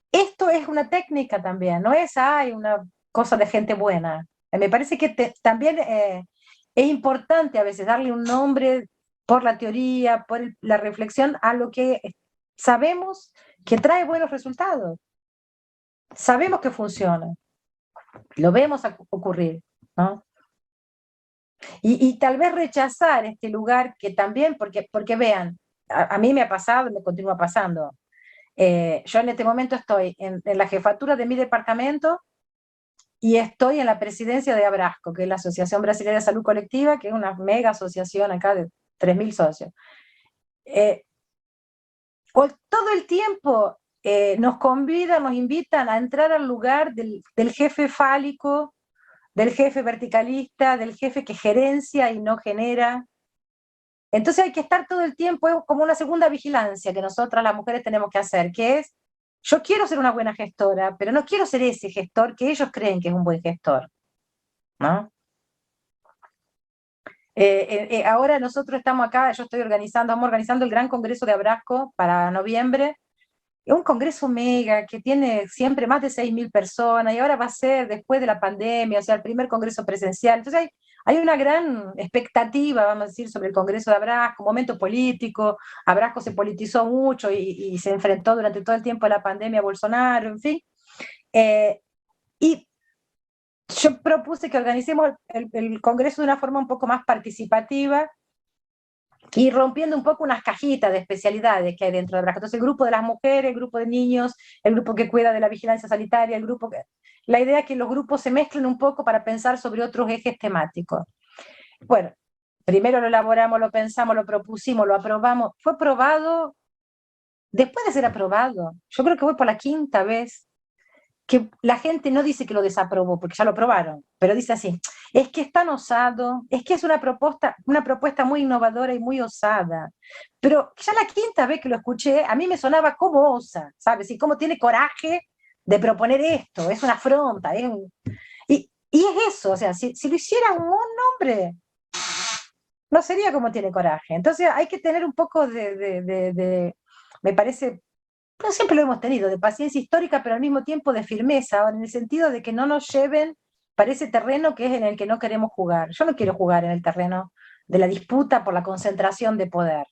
Esto es una técnica también, no es una cosa de gente buena. Me parece que también es importante a veces darle un nombre por la teoría, por la reflexión a lo que sabemos que trae buenos resultados. Sabemos que funciona, lo vemos ocurrir, ¿no? Y tal vez rechazar este lugar que también, porque vean, a mí me ha pasado y me continúa pasando. Yo en este momento estoy en la jefatura de mi departamento y estoy en la presidencia de Abrasco, que es la Asociación Brasileña de Salud Colectiva, que es una mega asociación acá de 3.000 socios. Todo el tiempo nos convidan, nos invitan a entrar al lugar del jefe fálico, del jefe verticalista, del jefe que gerencia y no genera. Entonces hay que estar todo el tiempo, es como una segunda vigilancia que nosotras las mujeres tenemos que hacer, que es, yo quiero ser una buena gestora, pero no quiero ser ese gestor que ellos creen que es un buen gestor, ¿no? Ahora nosotros estamos acá, yo estoy estamos organizando el Gran Congreso de Abrasco para noviembre. Es un congreso mega que tiene siempre más de 6.000 personas y ahora va a ser después de la pandemia, o sea, el primer congreso presencial. Entonces hay una gran expectativa, vamos a decir, sobre el Congreso de Abrasco, momento político. Abrasco se politizó mucho y se enfrentó durante todo el tiempo de la pandemia a Bolsonaro, en fin. Y yo propuse que organicemos el Congreso de una forma un poco más participativa y rompiendo un poco unas cajitas de especialidades que hay dentro de Abrasco. Entonces el grupo de las mujeres, el grupo de niños, el grupo que cuida de la vigilancia sanitaria, el grupo que... La idea es que los grupos se mezclen un poco para pensar sobre otros ejes temáticos. Bueno, primero lo elaboramos, lo pensamos, lo propusimos, lo aprobamos. Fue aprobado, después de ser aprobado, yo creo que voy por la 5ª vez, que la gente no dice que lo desaprobó, porque ya lo aprobaron, pero dice así, es que es tan osado, es que es una propuesta muy innovadora y muy osada, pero ya la 5ª vez que lo escuché, a mí me sonaba como osa, ¿sabes? Y cómo tiene coraje de proponer esto, es una afronta, y es eso, o sea, si lo hiciera un hombre, no sería como tiene coraje. Entonces hay que tener un poco me parece, no siempre lo hemos tenido, de paciencia histórica, pero al mismo tiempo de firmeza, en el sentido de que no nos lleven para ese terreno que es en el que no queremos jugar. Yo no quiero jugar en el terreno de la disputa por la concentración de poder.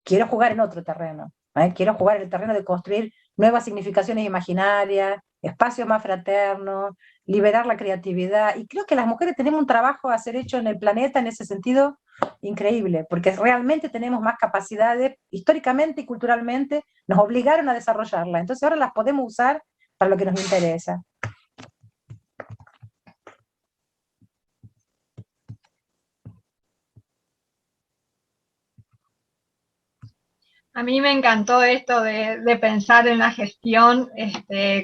Quiero jugar en otro terreno. Quiero jugar en el terreno de construir nuevas significaciones imaginarias, espacios más fraternos, liberar la creatividad. Y creo que las mujeres tenemos un trabajo a hacer hecho en el planeta en ese sentido increíble, porque realmente tenemos más capacidades, históricamente y culturalmente, nos obligaron a desarrollarlas. Entonces ahora las podemos usar para lo que nos interesa. A mí me encantó esto de pensar en la gestión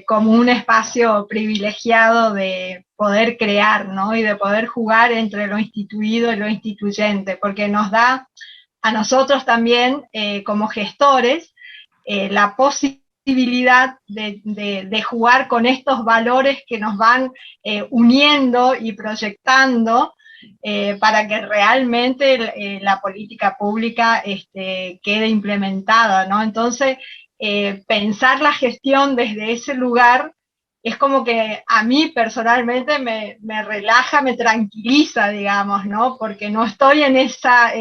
como un espacio privilegiado de poder crear, ¿no? Y de poder jugar entre lo instituido y lo instituyente, porque nos da a nosotros también, como gestores, la posibilidad de jugar con estos valores que nos van uniendo y proyectando, para que realmente la política pública quede implementada, ¿no? Entonces, pensar la gestión desde ese lugar es como que a mí personalmente me relaja, me tranquiliza, digamos, ¿no? Porque no estoy en esa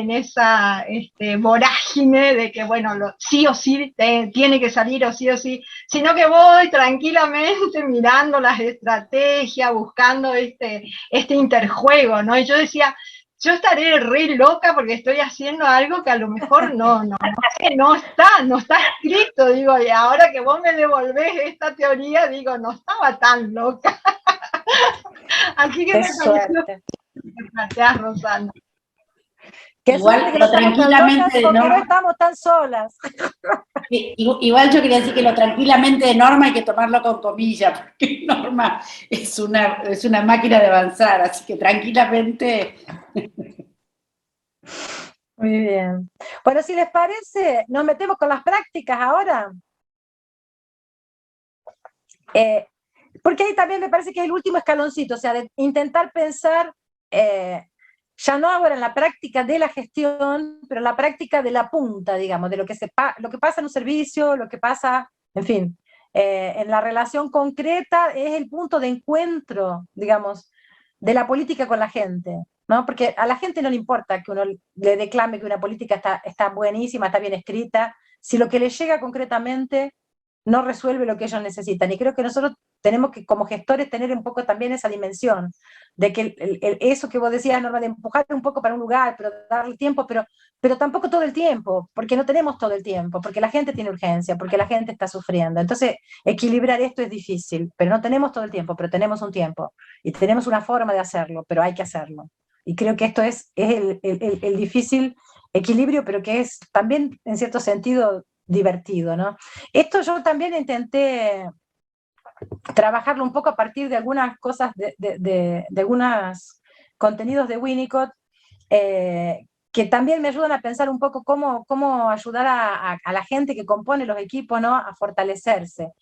vorágine de que, bueno, sí o sí tiene que salir o sí, sino que voy tranquilamente mirando las estrategias, buscando este interjuego, ¿no? Y yo decía, yo estaré re loca porque estoy haciendo algo que a lo mejor no está escrito, digo, y ahora que vos me devolvés esta teoría, digo, no estaba tan loca. Así que Qué me pareció suerte. que planteás, Rosana. Qué Igual, suerte que no lo estamos tan locas tranquilamente porque de no estamos tan solas. Igual yo quería decir que lo tranquilamente de Norma hay que tomarlo con comillas, porque Norma es una máquina de avanzar, así que tranquilamente. Muy bien. Bueno, si les parece, nos metemos con las prácticas ahora. Porque ahí también me parece que es el último escaloncito, o sea, de intentar pensar, ya no ahora en la práctica de la gestión, pero en la práctica de la punta, digamos, de lo que pasa en un servicio, lo que pasa, en fin, en la relación concreta es el punto de encuentro, digamos, de la política con la gente, ¿no? Porque a la gente no le importa que uno le declame que una política está buenísima, está bien escrita, si lo que le llega concretamente no resuelve lo que ellos necesitan. Y creo que nosotros tenemos que, como gestores, tener un poco también esa dimensión, de que eso que vos decías, Norma, de empujar un poco para un lugar, pero darle tiempo, pero tampoco todo el tiempo, porque no tenemos todo el tiempo, porque la gente tiene urgencia, porque la gente está sufriendo. Entonces, equilibrar esto es difícil, pero no tenemos todo el tiempo, pero tenemos un tiempo, y tenemos una forma de hacerlo, pero hay que hacerlo. Y creo que esto es el difícil equilibrio, pero que es también, en cierto sentido, divertido, ¿no? Esto yo también intenté trabajarlo un poco a partir de algunas cosas, de algunos contenidos de Winnicott, que también me ayudan a pensar un poco cómo ayudar a la gente que compone los equipos, ¿no?, a fortalecerse.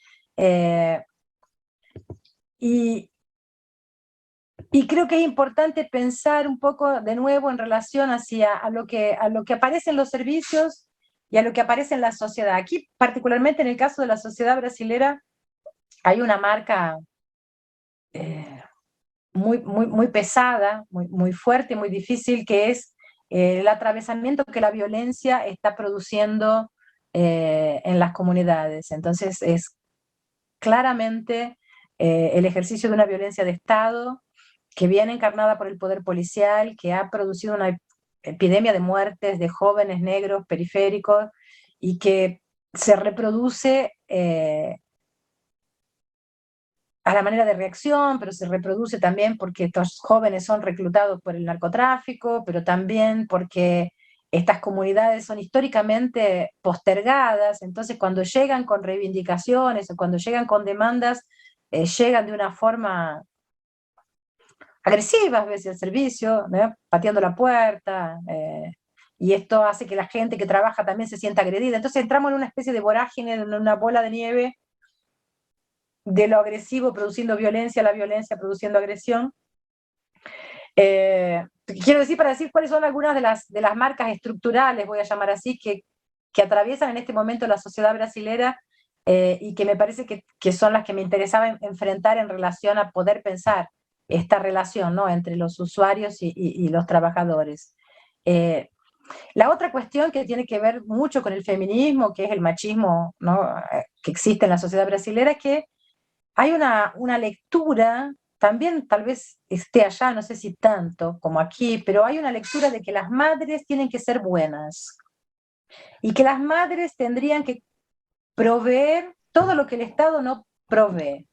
Y creo que es importante pensar un poco de nuevo en relación a lo que aparece en los servicios y a lo que aparece en la sociedad. Aquí, particularmente en el caso de la sociedad brasilera, hay una marca muy pesada, muy fuerte, muy difícil, que es el atravesamiento que la violencia está produciendo en las comunidades. Entonces es claramente el ejercicio de una violencia de Estado que viene encarnada por el poder policial, que ha producido una epidemia de muertes de jóvenes negros periféricos y que se reproduce a la manera de reacción, pero se reproduce también porque estos jóvenes son reclutados por el narcotráfico, pero también porque estas comunidades son históricamente postergadas. Entonces cuando llegan con reivindicaciones o cuando llegan con demandas, llegan de una forma agresiva a veces al servicio, ¿no?, pateando la puerta, y esto hace que la gente que trabaja también se sienta agredida. Entonces entramos en una especie de vorágine, en una bola de nieve, de lo agresivo produciendo violencia, la violencia produciendo agresión. Quiero decir, para decir cuáles son algunas de las marcas estructurales, voy a llamar así, que atraviesan en este momento la sociedad brasilera, y que me parece que son las que me interesaba enfrentar en relación a poder pensar esta relación, ¿no?, entre los usuarios y los trabajadores. La otra cuestión que tiene que ver mucho con el feminismo, que es el machismo, ¿no?, que existe en la sociedad brasilera, es que hay una lectura, también tal vez esté allá, no sé si tanto como aquí, pero hay una lectura de que las madres tienen que ser buenas y que las madres tendrían que proveer todo lo que el Estado no provee.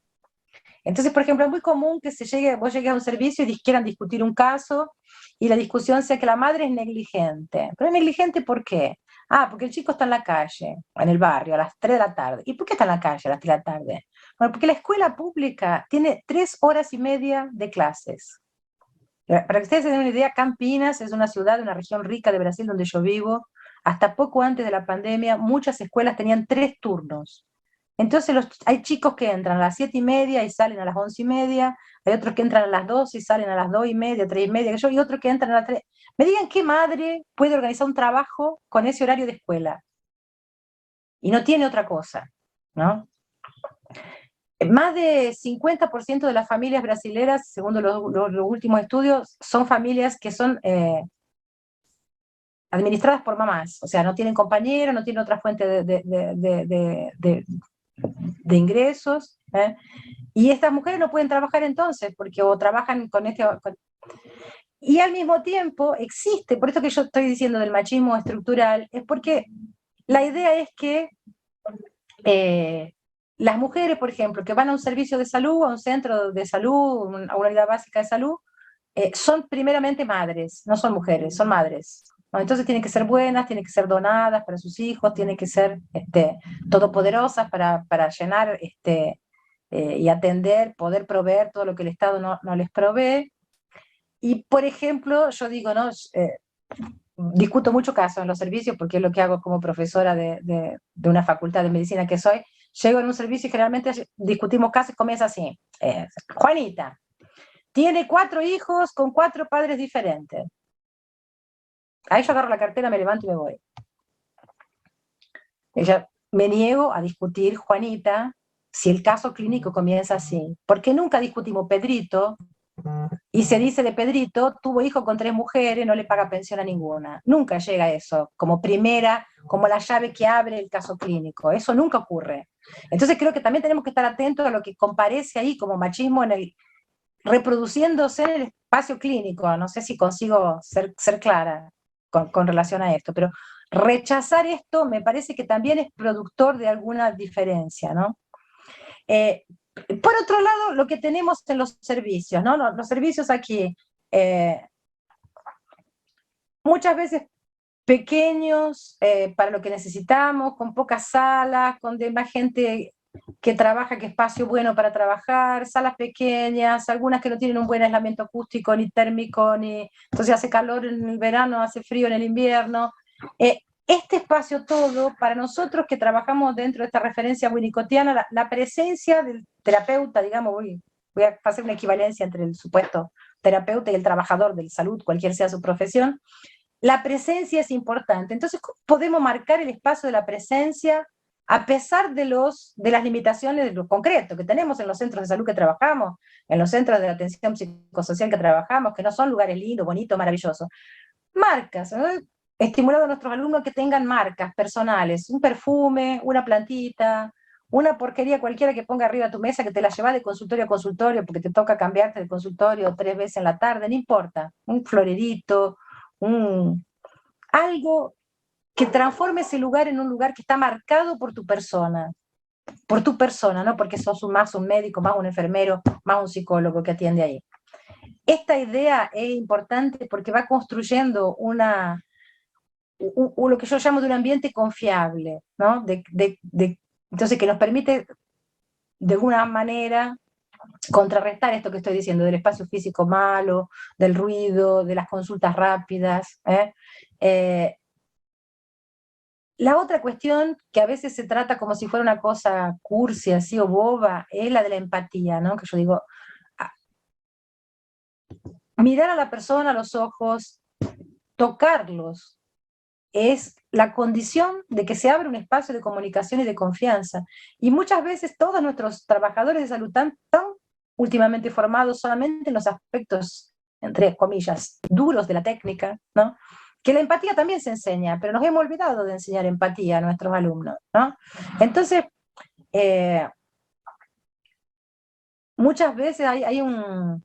Entonces, por ejemplo, es muy común que vos llegues a un servicio y quieran discutir un caso y la discusión sea que la madre es negligente. ¿Pero es negligente por qué? Ah, porque el chico está en la calle, en el barrio, a las 3 de la tarde. ¿Y por qué está en la calle a las 3 de la tarde? Bueno, porque la escuela pública tiene 3 horas y media de clases. Para que ustedes se den una idea, Campinas es una ciudad, una región rica de Brasil donde yo vivo. Hasta poco antes de la pandemia, muchas escuelas tenían 3 turnos. Entonces hay chicos que entran a las 7:30 y salen a las 11:30, hay otros que entran a las 12 y salen a las 2:30, 3:30, y otros que entran a las 3. Me digan qué madre puede organizar un trabajo con ese horario de escuela. Y no tiene otra cosa, ¿no? Más de 50% de las familias brasileras, según los últimos estudios, son familias que son administradas por mamás, o sea, no tienen compañeros, no tienen otra fuente de ingresos, y estas mujeres no pueden trabajar entonces, porque o trabajan con y al mismo tiempo existe, por esto que yo estoy diciendo del machismo estructural, es porque la idea es que las mujeres, por ejemplo, que van a un servicio de salud, a un centro de salud, a una unidad básica de salud, son primeramente madres, no son mujeres, son madres. ¿No? Entonces tienen que ser buenas, tienen que ser donadas para sus hijos, tienen que ser todopoderosas para llenar y atender, poder proveer todo lo que el Estado no les provee. Y, por ejemplo, yo digo, ¿no?, discuto mucho casos en los servicios porque es lo que hago como profesora de una facultad de medicina que soy. Llego en un servicio y generalmente discutimos casos y comienza así. Juanita tiene 4 hijos con 4 padres diferentes. Ahí yo agarro la cartera, me levanto y me voy. Me niego a discutir, Juanita, si el caso clínico comienza así. Porque nunca discutimos, Pedrito, Y se dice de Pedrito, tuvo hijo con 3 mujeres, no le paga pensión a ninguna. Nunca llega a eso, como primera, como la llave que abre el caso clínico. Eso nunca ocurre. Entonces creo que también tenemos que estar atentos a lo que comparece ahí como machismo reproduciéndose en el espacio clínico. No sé si consigo ser clara con relación a esto, pero rechazar esto me parece que también es productor de alguna diferencia, ¿no? Por otro lado, lo que tenemos en los servicios, ¿no? Los servicios aquí, muchas veces pequeños para lo que necesitamos, con pocas salas, con más gente que trabaja, que espacio bueno para trabajar, salas pequeñas, algunas que no tienen un buen aislamiento acústico ni térmico, entonces hace calor en el verano, hace frío en el invierno. Este espacio todo, para nosotros que trabajamos dentro de esta referencia winnicottiana, la presencia del terapeuta, digamos, voy a hacer una equivalencia entre el supuesto terapeuta y el trabajador de salud, cualquier sea su profesión, la presencia es importante. Entonces, ¿cómo podemos marcar el espacio de la presencia a pesar de las limitaciones de lo concreto que tenemos en los centros de salud que trabajamos, en los centros de atención psicosocial que trabajamos, que no son lugares lindos, bonitos, maravillosos? Marcas, ¿no? Estimulado a nuestros alumnos que tengan marcas personales, un perfume, una plantita, una porquería cualquiera que ponga arriba de tu mesa, que te la llevas de consultorio a consultorio, porque te toca cambiarte de consultorio 3 veces en la tarde, no importa, un florerito, algo que transforme ese lugar en un lugar que está marcado por tu persona, no porque sos más un médico, más un enfermero, más un psicólogo que atiende ahí. Esta idea es importante porque va construyendo lo que yo llamo de un ambiente confiable, ¿no? Entonces, que nos permite, de alguna manera, contrarrestar esto que estoy diciendo, del espacio físico malo, del ruido, de las consultas rápidas. La otra cuestión, que a veces se trata como si fuera una cosa cursi, así, o boba, es la de la empatía, ¿no? Que yo digo, mirar a la persona a los ojos, tocarlos, es la condición de que se abra un espacio de comunicación y de confianza. Y muchas veces todos nuestros trabajadores de salud están últimamente formados solamente en los aspectos, entre comillas, duros de la técnica, ¿no? Que la empatía también se enseña, pero nos hemos olvidado de enseñar empatía a nuestros alumnos, ¿no? Entonces, muchas veces hay un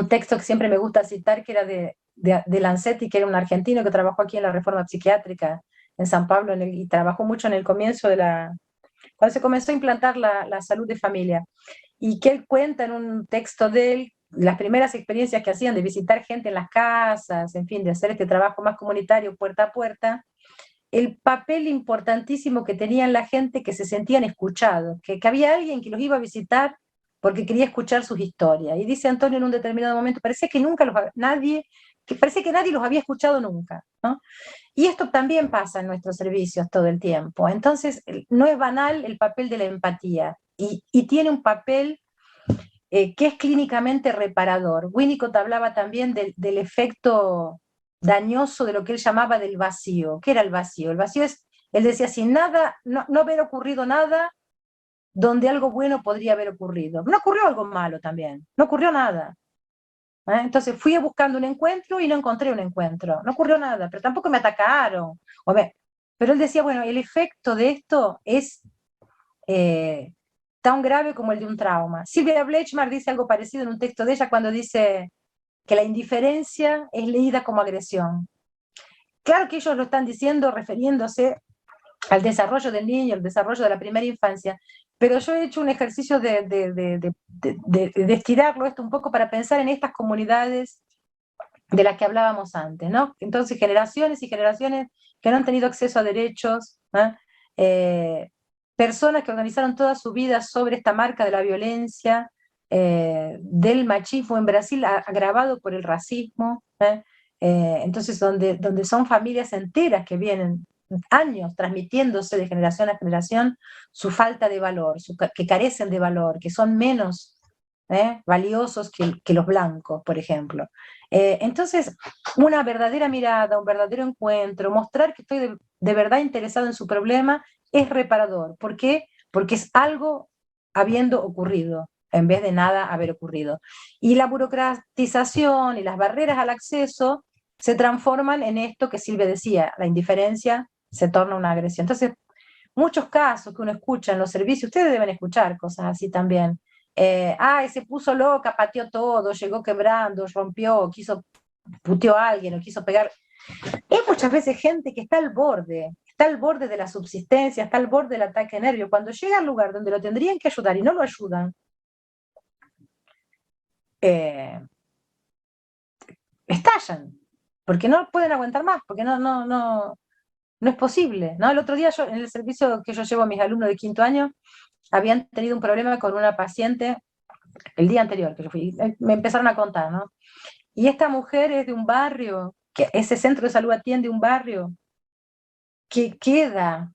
texto que siempre me gusta citar, que era de Lancetti, que era un argentino que trabajó aquí en la Reforma Psiquiátrica en San Pablo, y trabajó mucho en el comienzo cuando se comenzó a implantar la salud de familia, y que él cuenta en un texto de él las primeras experiencias que hacían de visitar gente en las casas, en fin, de hacer este trabajo más comunitario puerta a puerta, el papel importantísimo que tenían la gente, que se sentían escuchados, que había alguien que los iba a visitar porque quería escuchar sus historias. Y dice Antonio en un determinado momento, parecía que nadie los había escuchado nunca, ¿no? Y esto también pasa en nuestros servicios todo el tiempo. Entonces, no es banal el papel de la empatía, y tiene un papel que es clínicamente reparador. Winnicott hablaba también del efecto dañoso de lo que él llamaba del vacío. ¿Qué era el vacío? El vacío es, él decía, sin nada, no haber ocurrido nada donde algo bueno podría haber ocurrido. No ocurrió algo malo también, no ocurrió nada. Entonces fui buscando un encuentro y no encontré un encuentro, no ocurrió nada, pero tampoco me atacaron. Pero él decía, bueno, el efecto de esto es tan grave como el de un trauma. Sylvia Bleichmar dice algo parecido en un texto de ella cuando dice que la indiferencia es leída como agresión. Claro que ellos lo están diciendo refiriéndose al desarrollo del niño, al desarrollo de la primera infancia, pero yo he hecho un ejercicio de estirarlo esto un poco para pensar en estas comunidades de las que hablábamos antes, ¿no? Entonces, generaciones y generaciones que no han tenido acceso a derechos, personas que organizaron toda su vida sobre esta marca de la violencia, del machismo en Brasil, agravado por el racismo, entonces donde son familias enteras que vienen años transmitiéndose de generación a generación su falta de valor, que carecen de valor, que son menos valiosos que los blancos, por ejemplo. Entonces, una verdadera mirada, un verdadero encuentro, mostrar que estoy de verdad interesado en su problema, es reparador. ¿Por qué? Porque es algo habiendo ocurrido. en vez de nada haber ocurrido. Y la burocratización y las barreras al acceso se transforman en esto que Silvia decía, la indiferencia se torna una agresión. Entonces, muchos casos que uno escucha en los servicios, ustedes deben escuchar cosas así también. Se puso loca, pateó todo, llegó quebrando, rompió, puteó a alguien o quiso pegar. Hay muchas veces gente que está al borde de la subsistencia, está al borde del ataque de nervio. Cuando llega al lugar donde lo tendrían que ayudar y no lo ayudan, estallan, porque no pueden aguantar más, porque no es posible, ¿no? El otro día en el servicio que yo llevo a mis alumnos de 5º año, habían tenido un problema con una paciente el día anterior que yo fui, me empezaron a contar, ¿no? Y esta mujer es de un barrio, que ese centro de salud atiende un barrio que queda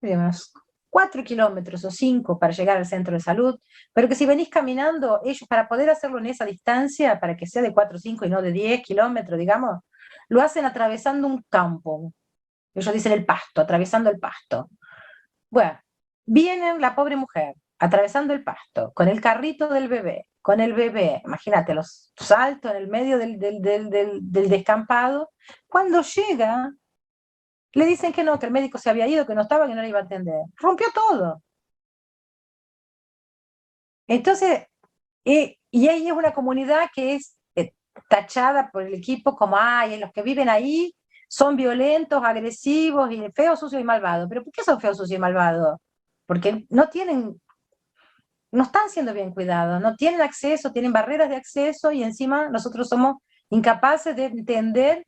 unos 4 kilómetros o 5 para llegar al centro de salud, pero que si venís caminando, ellos para poder hacerlo en esa distancia, para que sea de 4 o 5 y no de 10 kilómetros, digamos, lo hacen atravesando un campo. Ellos dicen el pasto, atravesando el pasto. Bueno, viene la pobre mujer, atravesando el pasto, con el carrito del bebé, con el bebé, imagínate, los saltos en el medio del descampado. Cuando llega, le dicen que no, que el médico se había ido, que no estaba, que no le iba a atender. Rompió todo. Entonces, y ahí es una comunidad que es tachada por el equipo como, los que viven ahí son violentos, agresivos, y feos, sucios y malvados. ¿Pero por qué son feos, sucios y malvados? Porque no están siendo bien cuidados, no tienen acceso, tienen barreras de acceso, y encima nosotros somos incapaces de entender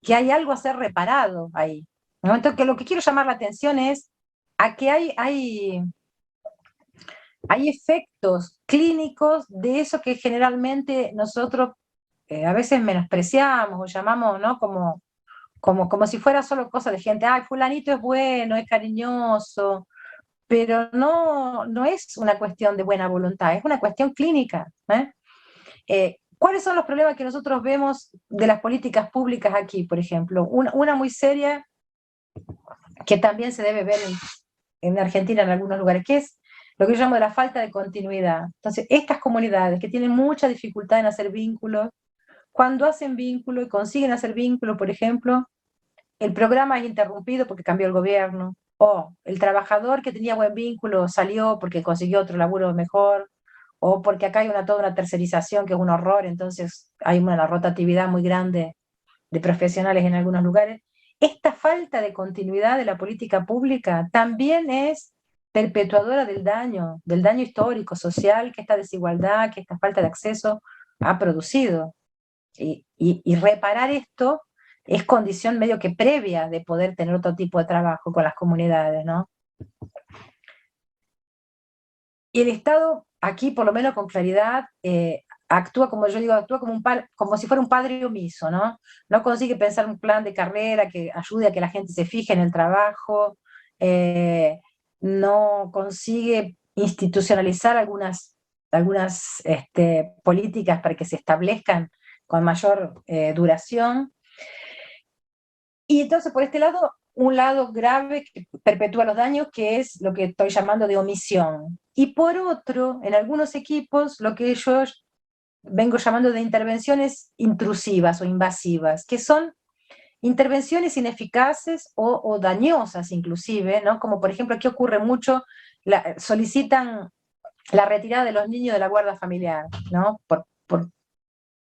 que hay algo a ser reparado ahí, ¿no? Entonces, que lo que quiero llamar la atención es a que hay efectos clínicos de eso que generalmente nosotros a veces menospreciamos o llamamos, ¿no? como si fuera solo cosa de gente, fulanito es bueno, es cariñoso, pero no es una cuestión de buena voluntad, es una cuestión clínica. ¿Cuáles son los problemas que nosotros vemos de las políticas públicas aquí, por ejemplo? Una muy seria, que también se debe ver en Argentina en algunos lugares, que es lo que yo llamo de la falta de continuidad. Entonces, estas comunidades que tienen mucha dificultad en hacer vínculos, cuando hacen vínculo y consiguen hacer vínculo, por ejemplo, el programa es interrumpido porque cambió el gobierno, o el trabajador que tenía buen vínculo salió porque consiguió otro laburo mejor, o porque acá hay toda una tercerización que es un horror, entonces hay una rotatividad muy grande de profesionales en algunos lugares. Esta falta de continuidad de la política pública también es perpetuadora del daño histórico, social, que esta desigualdad, que esta falta de acceso ha producido. Y reparar esto es condición medio que previa de poder tener otro tipo de trabajo con las comunidades, ¿no? Y el Estado, aquí por lo menos con claridad, actúa, como yo digo, actúa como si fuera un padre omiso, ¿no? No consigue pensar un plan de carrera que ayude a que la gente se fije en el trabajo, no consigue institucionalizar algunas políticas para que se establezcan con mayor duración. Y entonces, por este lado, un lado grave que perpetúa los daños, que es lo que estoy llamando de omisión. Y por otro, en algunos equipos, lo que yo vengo llamando de intervenciones intrusivas o invasivas, que son intervenciones ineficaces o dañosas inclusive, ¿no? Como por ejemplo, aquí ocurre mucho, solicitan la retirada de los niños de la guarda familiar, ¿no? Por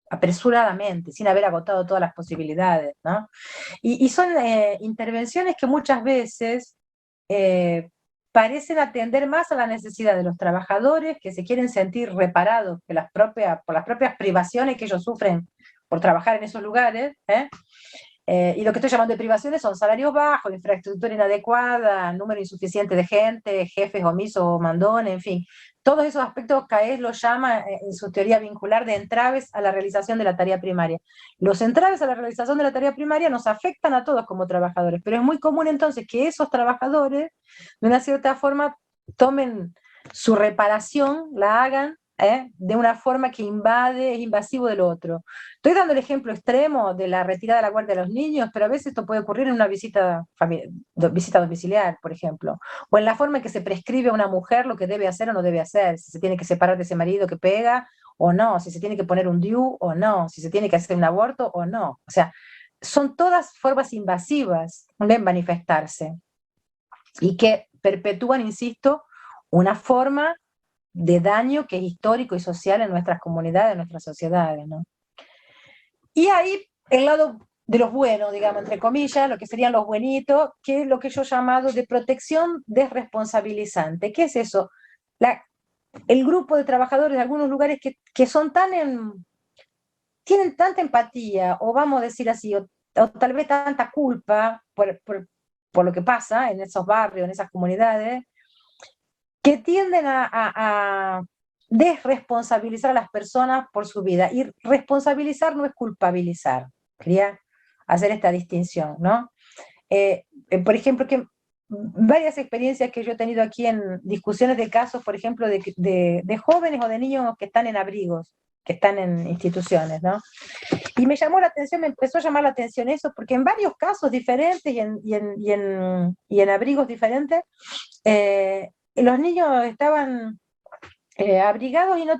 apresuradamente, sin haber agotado todas las posibilidades, ¿no? Y son intervenciones que muchas veces parecen atender más a la necesidad de los trabajadores, que se quieren sentir reparados por las propias privaciones que ellos sufren por trabajar en esos lugares, y lo que estoy llamando de privaciones son salarios bajos, infraestructura inadecuada, número insuficiente de gente, jefes omisos o mandones, en fin. Todos esos aspectos CAES los llama en su teoría vincular de entraves a la realización de la tarea primaria. Los entraves a la realización de la tarea primaria nos afectan a todos como trabajadores, pero es muy común entonces que esos trabajadores, de una cierta forma, tomen su reparación, la hagan de una forma que invade, es invasivo del otro. Estoy dando el ejemplo extremo de la retirada de la guardia de los niños, pero a veces esto puede ocurrir en una visita domiciliar, por ejemplo, o en la forma en que se prescribe a una mujer lo que debe hacer o no debe hacer, si se tiene que separar de ese marido que pega o no, si se tiene que poner un DIU o no, si se tiene que hacer un aborto o no. O sea, son todas formas invasivas de manifestarse y que perpetúan, insisto, una forma de daño que es histórico y social en nuestras comunidades, en nuestras sociedades, ¿no? Y ahí el lado de los buenos, digamos, entre comillas, lo que serían los buenitos, que es lo que yo he llamado de protección desresponsabilizante. ¿Qué es eso? El grupo de trabajadores de algunos lugares que son tienen tanta empatía, o vamos a decir así, o tal vez tanta culpa por lo que pasa en esos barrios, en esas comunidades, que tienden a desresponsabilizar a las personas por su vida. Y responsabilizar no es culpabilizar. Quería hacer esta distinción, ¿no? Por ejemplo, que varias experiencias que yo he tenido aquí en discusiones de casos, por ejemplo, de jóvenes o de niños que están en abrigos, que están en instituciones, ¿no? Y me llamó la atención, me empezó a llamar la atención eso, porque en varios casos diferentes y en abrigos diferentes, los niños estaban abrigados y no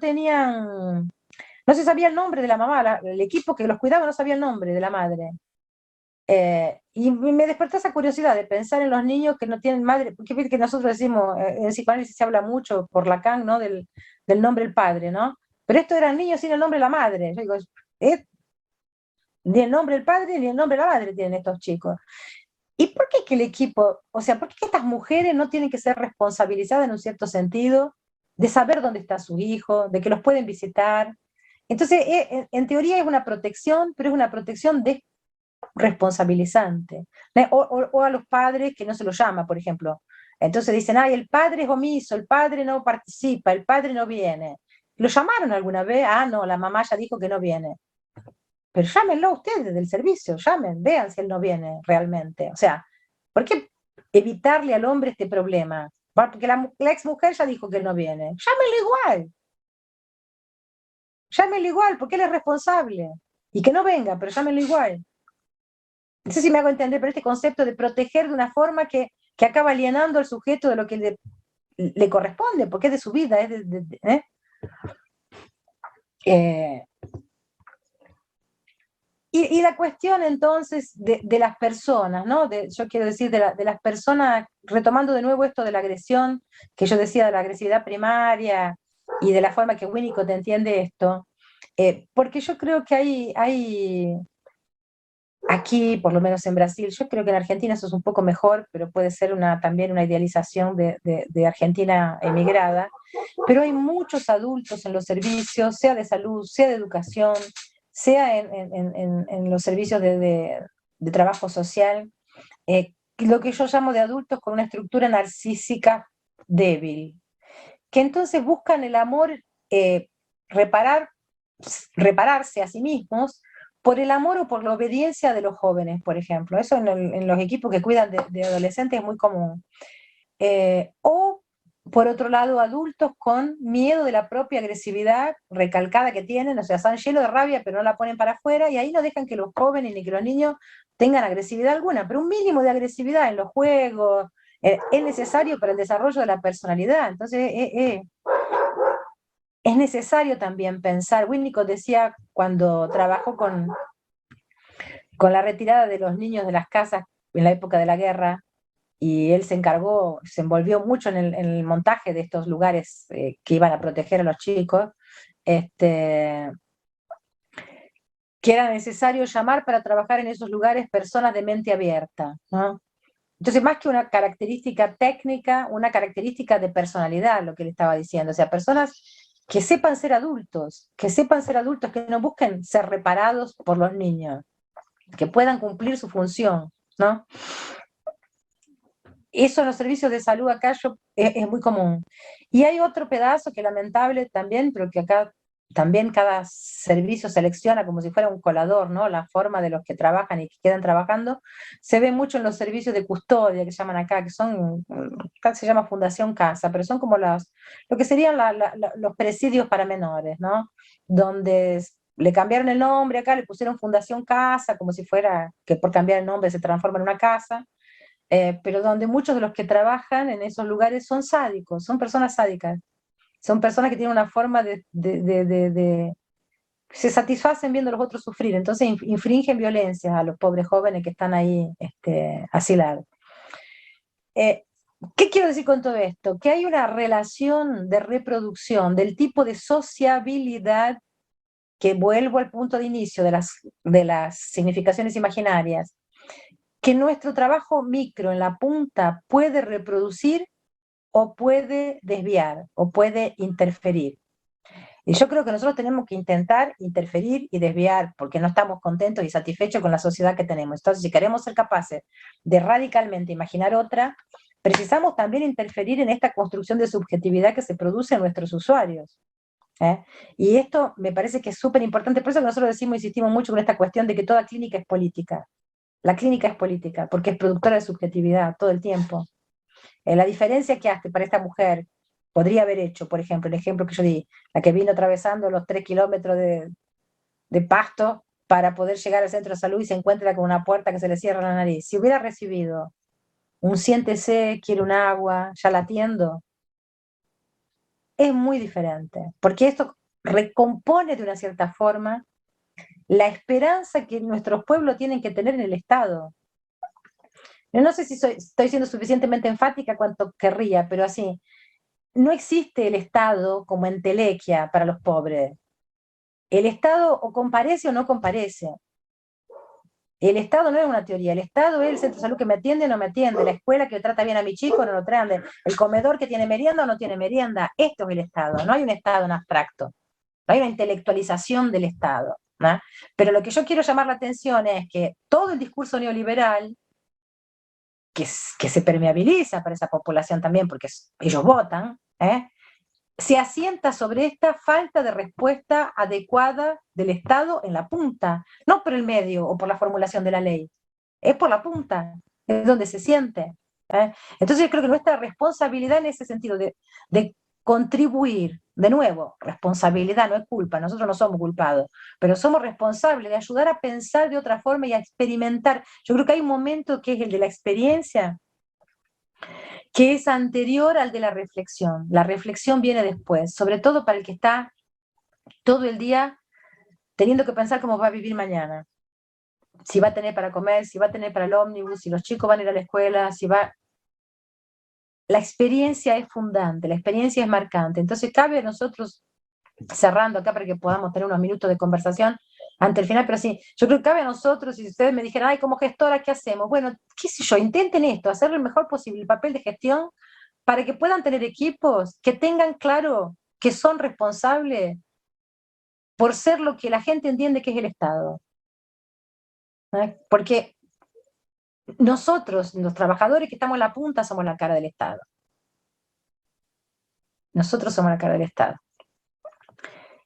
se sabía el nombre de la mamá, el equipo que los cuidaba no sabía el nombre de la madre. Y me despertó esa curiosidad de pensar en los niños que no tienen madre, porque viste que nosotros decimos, en psicoanálisis se habla mucho por Lacan, ¿no? Del nombre del padre, ¿no? Pero estos eran niños sin el nombre de la madre. Yo digo, ni el nombre del padre ni el nombre de la madre tienen estos chicos. ¿Y por qué que el equipo, o sea, por qué que estas mujeres no tienen que ser responsabilizadas en un cierto sentido de saber dónde está su hijo, de que los pueden visitar? Entonces, en teoría es una protección, pero es una protección responsabilizante. O a los padres que no se los llama, por ejemplo. Entonces dicen, ay, el padre es omiso, el padre no participa, el padre no viene. ¿Lo llamaron alguna vez? Ah, no, la mamá ya dijo que no viene. Pero llámenlo ustedes del servicio, llamen, vean si él no viene realmente. O sea, ¿por qué evitarle al hombre este problema? Porque la ex mujer ya dijo que él no viene. Llámenlo igual, porque él es responsable. Y que no venga, pero llámenlo igual. No sé si me hago entender, pero este concepto de proteger de una forma que acaba alienando al sujeto de lo que le corresponde, porque es de su vida. Y la cuestión entonces de las personas, ¿no? Yo quiero decir de las personas, retomando de nuevo esto de la agresión, que yo decía de la agresividad primaria y de la forma que Winnicott entiende esto, porque yo creo que hay aquí, por lo menos en Brasil, yo creo que en Argentina eso es un poco mejor, pero puede ser también una idealización de Argentina emigrada, pero hay muchos adultos en los servicios, sea de salud, sea de educación, sea en los servicios de trabajo social, lo que yo llamo de adultos con una estructura narcísica débil, que entonces buscan el amor, repararse a sí mismos por el amor o por la obediencia de los jóvenes, por ejemplo. Eso en los equipos que cuidan de adolescentes es muy común. O, por otro lado, adultos con miedo de la propia agresividad recalcada que tienen, o sea, están llenos de rabia, pero no la ponen para afuera, y ahí no dejan que los jóvenes ni que los niños tengan agresividad alguna, pero un mínimo de agresividad en los juegos es necesario para el desarrollo de la personalidad. Entonces, es necesario también pensar. Winnicott decía cuando trabajó con la retirada de los niños de las casas en la época de la guerra, y él se envolvió mucho en el montaje de estos lugares que iban a proteger a los chicos, que era necesario llamar para trabajar en esos lugares personas de mente abierta, ¿no? Entonces, más que una característica técnica, una característica de personalidad, lo que él estaba diciendo, o sea, personas que sepan ser adultos, que no busquen ser reparados por los niños, que puedan cumplir su función, ¿no? Eso en los servicios de salud acá es muy común. Y hay otro pedazo que lamentable también, pero que acá también cada servicio selecciona como si fuera un colador, ¿no? La forma de los que trabajan y que quedan trabajando. Se ve mucho en los servicios de custodia que llaman acá, que son, acá se llama Fundación Casa, pero son como lo que serían los presidios para menores, ¿no? Donde le cambiaron el nombre acá, le pusieron Fundación Casa, como si fuera que por cambiar el nombre se transforma en una casa, pero donde muchos de los que trabajan en esos lugares son sádicos, son personas sádicas. Son personas que tienen una forma se satisfacen viendo a los otros sufrir, entonces infringen violencia a los pobres jóvenes que están ahí asilados. ¿Qué quiero decir con todo esto? Que hay una relación de reproducción del tipo de sociabilidad que vuelvo al punto de inicio de las significaciones imaginarias, que nuestro trabajo micro en la punta puede reproducir o puede desviar, o puede interferir. Y yo creo que nosotros tenemos que intentar interferir y desviar, porque no estamos contentos y satisfechos con la sociedad que tenemos. Entonces, si queremos ser capaces de radicalmente imaginar otra, precisamos también interferir en esta construcción de subjetividad que se produce en nuestros usuarios. Y esto me parece que es súper importante, por eso que nosotros decimos, insistimos mucho con esta cuestión de que toda clínica es política. La clínica es política, porque es productora de subjetividad todo el tiempo. La diferencia que hace para esta mujer, podría haber hecho, por ejemplo, el ejemplo que yo di, la que vino atravesando los 3 kilómetros de pasto para poder llegar al centro de salud y se encuentra con una puerta que se le cierra la nariz. Si hubiera recibido un siéntese, quiere un agua, ya la atiendo, es muy diferente, porque esto recompone de una cierta forma la esperanza que nuestros pueblos tienen que tener en el Estado. No sé si estoy siendo suficientemente enfática cuanto querría, pero así, no existe el Estado como entelequia para los pobres. El Estado o comparece o no comparece. El Estado no es una teoría, el Estado es el centro de salud que me atiende o no me atiende, la escuela que trata bien a mi chico o no lo trata, el comedor que tiene merienda o no tiene merienda. Esto es el Estado, no hay un Estado en abstracto, no hay una intelectualización del Estado, ¿no? Pero lo que yo quiero llamar la atención es que todo el discurso neoliberal, que se permeabiliza para esa población también, porque ellos votan, se asienta sobre esta falta de respuesta adecuada del Estado en la punta, no por el medio o por la formulación de la ley, es por la punta, es donde se siente. Entonces yo creo que nuestra responsabilidad en ese sentido de contribuir, de nuevo, responsabilidad, no es culpa, nosotros no somos culpados, pero somos responsables de ayudar a pensar de otra forma y a experimentar. Yo creo que hay un momento que es el de la experiencia, que es anterior al de la reflexión. La reflexión viene después, sobre todo para el que está todo el día teniendo que pensar cómo va a vivir mañana. Si va a tener para comer, si va a tener para el ómnibus, si los chicos van a ir a la escuela, si va... La experiencia es fundante, la experiencia es marcante. Entonces cabe a nosotros, cerrando acá para que podamos tener unos minutos de conversación ante el final, pero sí, yo creo que cabe a nosotros, si ustedes me dijeran, ay, como gestora, ¿qué hacemos? Bueno, qué sé yo, intenten esto, hacer lo mejor posible el papel de gestión para que puedan tener equipos que tengan claro que son responsables por ser lo que la gente entiende que es el Estado. Porque nosotros, los trabajadores que estamos en la punta, somos la cara del Estado. Nosotros somos la cara del Estado.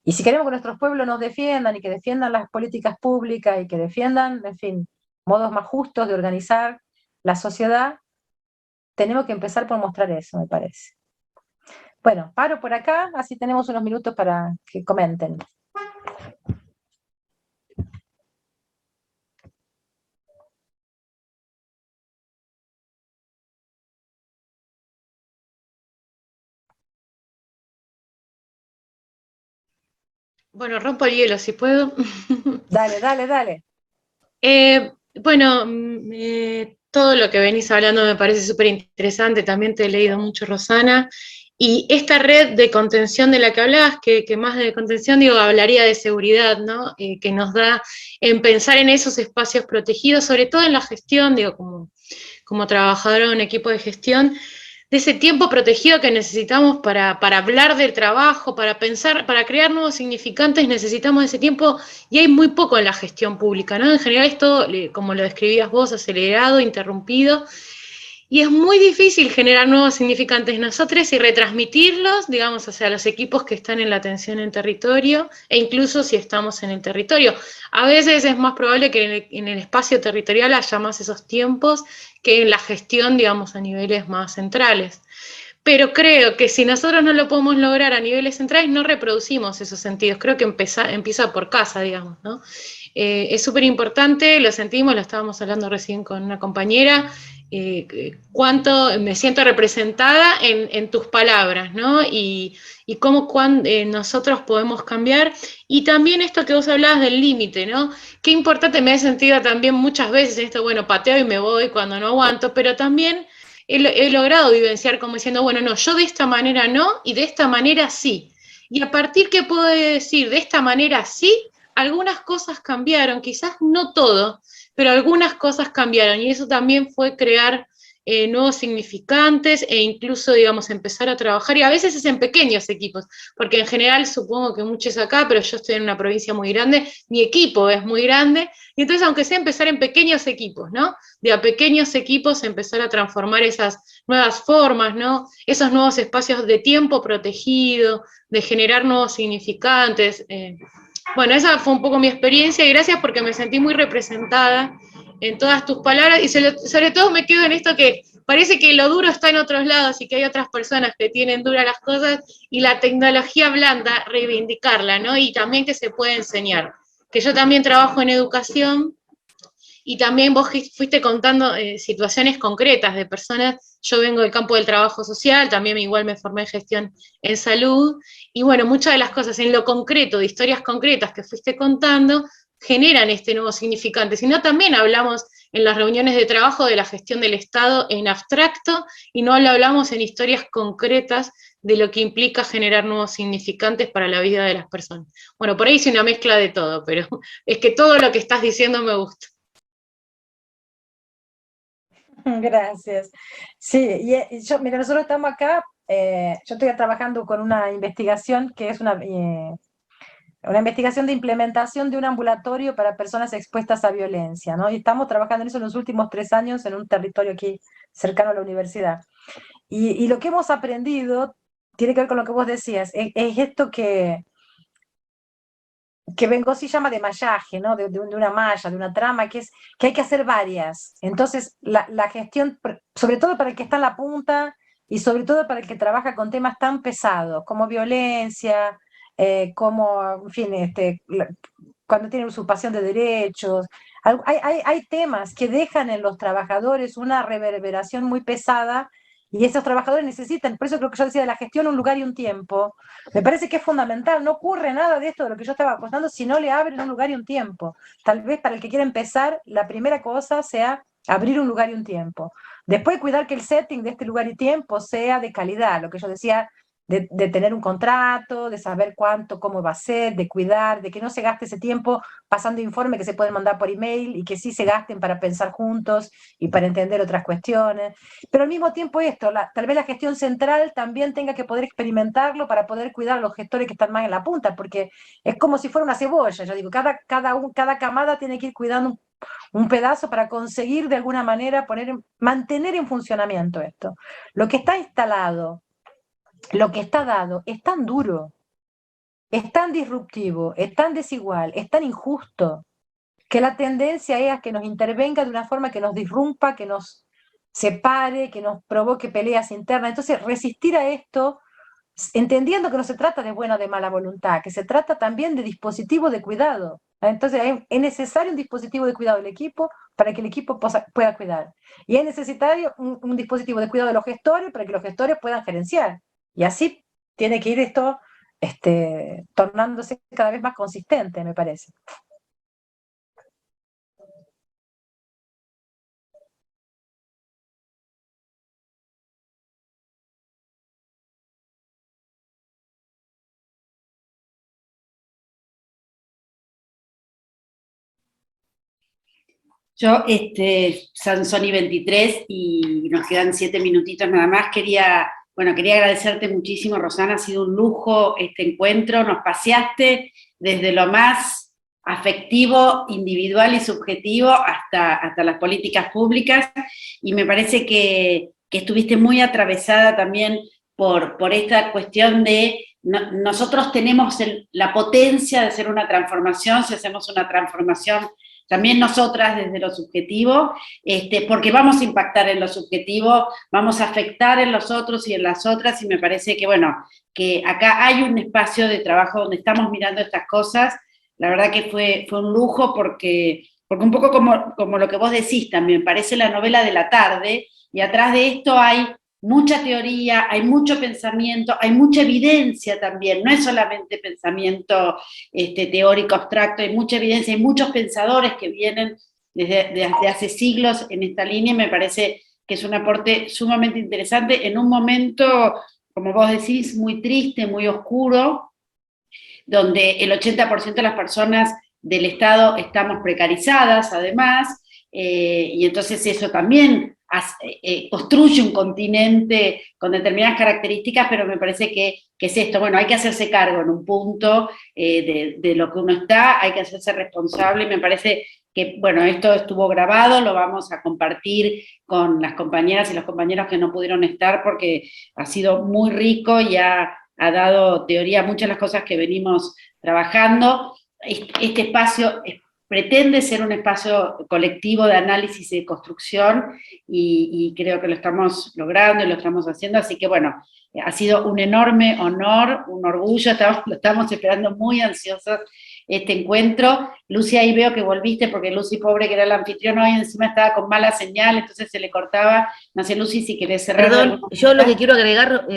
Y si queremos que nuestros pueblos nos defiendan y que defiendan las políticas públicas y que defiendan, en fin, modos más justos de organizar la sociedad, tenemos que empezar por mostrar eso, me parece. Bueno, paro por acá, así tenemos unos minutos para que comenten. Bueno, rompo el hielo si puedo. Dale, dale, dale. Bueno, todo lo que venís hablando me parece súper interesante, también te he leído mucho, Rosana, y esta red de contención de la que hablabas, que más de contención, digo, hablaría de seguridad, ¿no? Que nos da en pensar en esos espacios protegidos, sobre todo en la gestión, digo, como trabajadora de un equipo de gestión, de ese tiempo protegido que necesitamos para hablar del trabajo, para pensar, para crear nuevos significantes, necesitamos ese tiempo, y hay muy poco en la gestión pública, ¿no? En general es todo, como lo describías vos, acelerado, interrumpido, Y es muy difícil generar nuevos significantes nosotros y retransmitirlos, digamos, hacia los equipos que están en la atención en territorio, e incluso si estamos en el territorio. A veces es más probable que en el espacio territorial haya más esos tiempos que en la gestión, digamos, a niveles más centrales. Pero creo que si nosotros no lo podemos lograr a niveles centrales, no reproducimos esos sentidos. Creo que empieza por casa, digamos, ¿no? Es súper importante, lo sentimos, lo estábamos hablando recién con una compañera, cuánto me siento representada en tus palabras, ¿no? Y cómo nosotros podemos cambiar. Y también esto que vos hablabas del límite, ¿no? Qué importante, me he sentido también muchas veces en esto, bueno, pateo y me voy cuando no aguanto, pero también he logrado vivenciar como diciendo, bueno, no, yo de esta manera no, y de esta manera sí. Y a partir que puedo decir, de esta manera sí, algunas cosas cambiaron, quizás no todo, pero algunas cosas cambiaron, y eso también fue crear nuevos significantes e incluso, digamos, empezar a trabajar, y a veces es en pequeños equipos, porque en general supongo que muchos acá, pero yo estoy en una provincia muy grande, mi equipo es muy grande, y entonces aunque sea empezar en pequeños equipos, ¿no? De a pequeños equipos empezar a transformar esas nuevas formas, ¿no? Esos nuevos espacios de tiempo protegido, de generar nuevos significantes. Bueno, esa fue un poco mi experiencia, y gracias porque me sentí muy representada en todas tus palabras, y sobre todo me quedo en esto que parece que lo duro está en otros lados y que hay otras personas que tienen duras las cosas, y la tecnología blanda, reivindicarla, ¿no? Y también que se puede enseñar. Que yo también trabajo en educación, y también vos fuiste contando situaciones concretas de personas. Yo vengo del campo del trabajo social, también igual me formé en gestión en salud, y bueno, muchas de las cosas en lo concreto, de historias concretas que fuiste contando, generan este nuevo significante. Sino también hablamos en las reuniones de trabajo de la gestión del Estado en abstracto, y no lo hablamos en historias concretas de lo que implica generar nuevos significantes para la vida de las personas. Bueno, por ahí hice una mezcla de todo, pero es que todo lo que estás diciendo me gusta. Gracias. Sí, mira, nosotros estamos acá, yo estoy trabajando con una investigación que es una investigación de implementación de un ambulatorio para personas expuestas a violencia, ¿no? Y estamos trabajando en eso en los últimos 3 años en un territorio aquí cercano a la universidad. Y lo que hemos aprendido tiene que ver con lo que vos decías, es esto que Bengosi llama de mallaje, ¿no? De una malla, de una trama, que hay que hacer varias. Entonces, la gestión, sobre todo para el que está en la punta, y sobre todo para el que trabaja con temas tan pesados, como violencia, como, en fin, cuando tiene usurpación de derechos, hay temas que dejan en los trabajadores una reverberación muy pesada, y esos trabajadores necesitan, por eso creo que yo decía de la gestión, un lugar y un tiempo. Me parece que es fundamental, no ocurre nada de esto de lo que yo estaba contando si no le abren un lugar y un tiempo. Tal vez para el que quiera empezar, la primera cosa sea abrir un lugar y un tiempo. Después cuidar que el setting de este lugar y tiempo sea de calidad, lo que yo decía, de tener un contrato, de saber cuánto, cómo va a ser, de cuidar, de que no se gaste ese tiempo pasando informes que se pueden mandar por email, y que sí se gasten para pensar juntos y para entender otras cuestiones. Pero al mismo tiempo tal vez la gestión central también tenga que poder experimentarlo para poder cuidar a los gestores que están más en la punta, porque es como si fuera una cebolla. Yo digo, cada camada tiene que ir cuidando un pedazo para conseguir de alguna manera mantener en funcionamiento esto. Lo que está instalado, lo que está dado, es tan duro, es tan disruptivo, es tan desigual, es tan injusto, que la tendencia es a que nos intervenga de una forma que nos disrumpa, que nos separe, que nos provoque peleas internas. Entonces, resistir a esto, entendiendo que no se trata de buena o de mala voluntad, que se trata también de dispositivo de cuidado. Entonces, es necesario un dispositivo de cuidado del equipo para que el equipo pueda cuidar. Y es necesario un dispositivo de cuidado de los gestores para que los gestores puedan gerenciar. Y así tiene que ir esto tornándose cada vez más consistente, me parece. Yo, Sansoni 23, y nos quedan 7 minutitos nada más, quería agradecerte muchísimo, Rosana, ha sido un lujo este encuentro, nos paseaste desde lo más afectivo, individual y subjetivo hasta las políticas públicas, y me parece que estuviste muy atravesada también por esta cuestión de nosotros tenemos la potencia de hacer una transformación, si hacemos una transformación también nosotras desde lo subjetivo, porque vamos a impactar en lo subjetivo, vamos a afectar en los otros y en las otras, y me parece que, bueno, que acá hay un espacio de trabajo donde estamos mirando estas cosas. La verdad que fue un lujo porque un poco como lo que vos decís también, parece la novela de la tarde, y atrás de esto hay mucha teoría, hay mucho pensamiento, hay mucha evidencia también, no es solamente pensamiento teórico abstracto, hay mucha evidencia, hay muchos pensadores que vienen desde hace siglos en esta línea, y me parece que es un aporte sumamente interesante en un momento, como vos decís, muy triste, muy oscuro, donde el 80% de las personas del Estado estamos precarizadas, además, y entonces eso también construye un continente con determinadas características, pero me parece que es esto, bueno, hay que hacerse cargo en un punto de lo que uno está, hay que hacerse responsable, y me parece que, bueno, esto estuvo grabado, lo vamos a compartir con las compañeras y los compañeros que no pudieron estar, porque ha sido muy rico y ha dado teoría a muchas de las cosas que venimos trabajando. Este espacio pretende ser un espacio colectivo de análisis y de construcción, y creo que lo estamos logrando y lo estamos haciendo, así que bueno, ha sido un enorme honor, un orgullo, lo estamos esperando muy ansiosos este encuentro. Lucy, ahí veo que volviste, porque Lucy, pobre, que era la anfitriona hoy, encima estaba con mala señal, entonces se le cortaba. No sé, Lucy, si querés cerrar. Perdón, yo lo que quiero agregar,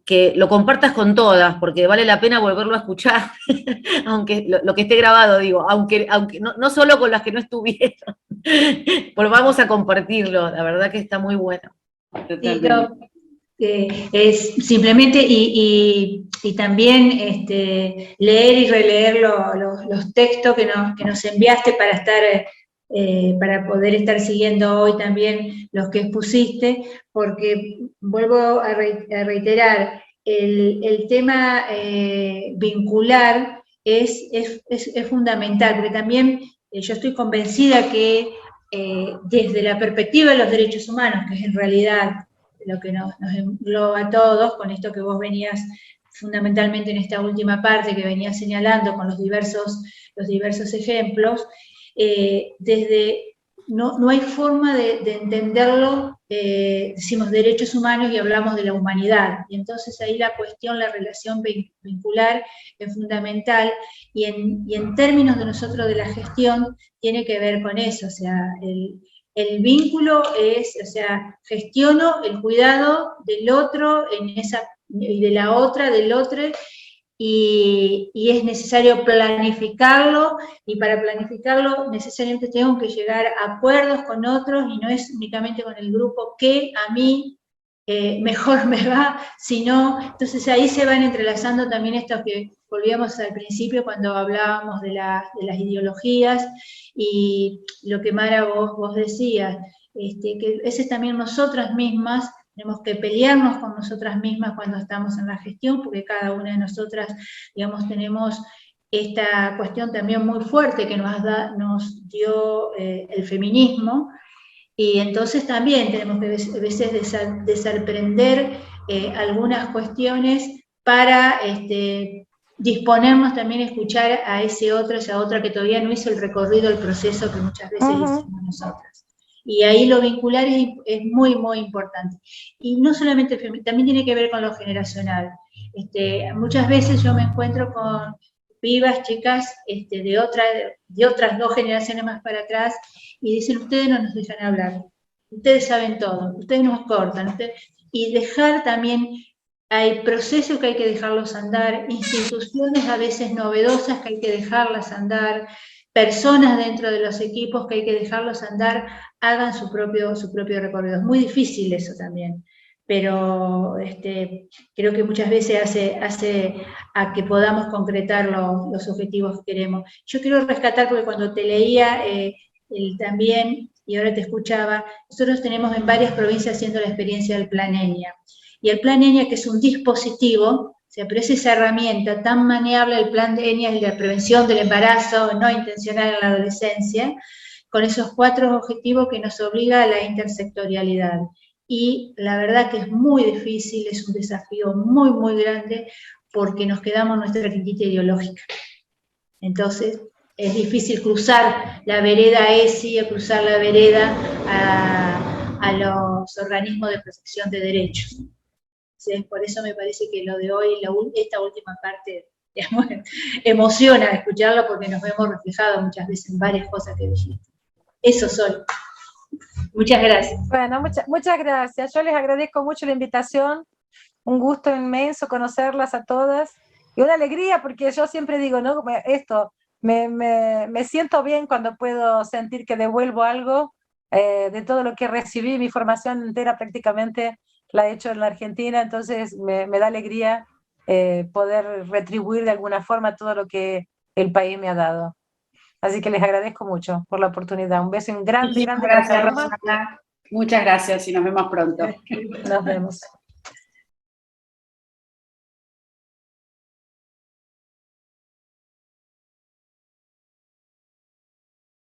que lo compartas con todas, porque vale la pena volverlo a escuchar, aunque lo que esté grabado, digo, aunque no solo con las que no estuvieron, volvamos a compartirlo, la verdad que está muy bueno. Es simplemente, y también leer y releer los textos que nos enviaste para estar, para poder estar siguiendo hoy también los que expusiste, porque vuelvo a reiterar, el tema vincular es fundamental, porque también yo estoy convencida que desde la perspectiva de los derechos humanos, que es en realidad lo que nos engloba a todos, con esto que vos venías fundamentalmente en esta última parte que venías señalando con los diversos ejemplos, no hay forma de entenderlo, decimos derechos humanos y hablamos de la humanidad, y entonces ahí la cuestión, la relación vincular es fundamental, y en términos de nosotros de la gestión, tiene que ver con eso, o sea, el vínculo es, o sea, gestiono el cuidado del otro y de la otra, del otro, y es necesario planificarlo, y para planificarlo necesariamente tengo que llegar a acuerdos con otros, y no es únicamente con el grupo que a mí mejor me va, sino, entonces ahí se van entrelazando también estos que volvíamos al principio cuando hablábamos de las ideologías, y lo que Mara vos decías, que ese es también nosotras mismas, tenemos que pelearnos con nosotras mismas cuando estamos en la gestión, porque cada una de nosotras, digamos, tenemos esta cuestión también muy fuerte que nos dio el feminismo, y entonces también tenemos que a veces desaprender algunas cuestiones para disponernos también a escuchar a ese otro, esa otra que todavía no hizo el recorrido, el proceso que muchas veces hicimos nosotras. Y ahí lo vincular es muy, muy importante. Y no solamente también tiene que ver con lo generacional. Muchas veces yo me encuentro con pibas, chicas, de otras 2 generaciones más para atrás, y dicen, ustedes no nos dejan hablar, ustedes saben todo, ustedes nos cortan, y dejar también, hay procesos que hay que dejarlos andar, instituciones a veces novedosas que hay que dejarlas andar, personas dentro de los equipos que hay que dejarlos andar, hagan su propio recorrido. Es muy difícil eso también, pero creo que muchas veces hace a que podamos concretar los objetivos que queremos. Yo quiero rescatar, porque cuando te leía también, y ahora te escuchaba, nosotros tenemos en varias provincias haciendo la experiencia del Plan ENIA. Y el Plan ENIA, que es un dispositivo O sea, pero es esa herramienta tan maneable, el plan de ENIAS y la prevención del embarazo no intencional en la adolescencia, con esos 4 objetivos que nos obliga a la intersectorialidad. Y la verdad que es muy difícil, es un desafío muy, muy grande, porque nos quedamos en nuestra quintita ideológica. Entonces, es difícil cruzar la vereda ESI, o cruzar la vereda a los organismos de protección de derechos. ¿Sí? Por eso me parece que lo de hoy, esta última parte, digamos, emociona escucharlo, porque nos vemos reflejados muchas veces en varias cosas que dijiste. Eso soy. Muchas gracias. Bueno, muchas gracias. Yo les agradezco mucho la invitación. Un gusto inmenso conocerlas a todas. Y una alegría, porque yo siempre digo, ¿no? Me siento bien cuando puedo sentir que devuelvo algo de todo lo que recibí. Mi formación entera prácticamente la he hecho en la Argentina, entonces me da alegría poder retribuir de alguna forma todo lo que el país me ha dado. Así que les agradezco mucho por la oportunidad. Un beso grande, grande. Gracias, Rosana. Muchas gracias y nos vemos pronto. Nos vemos.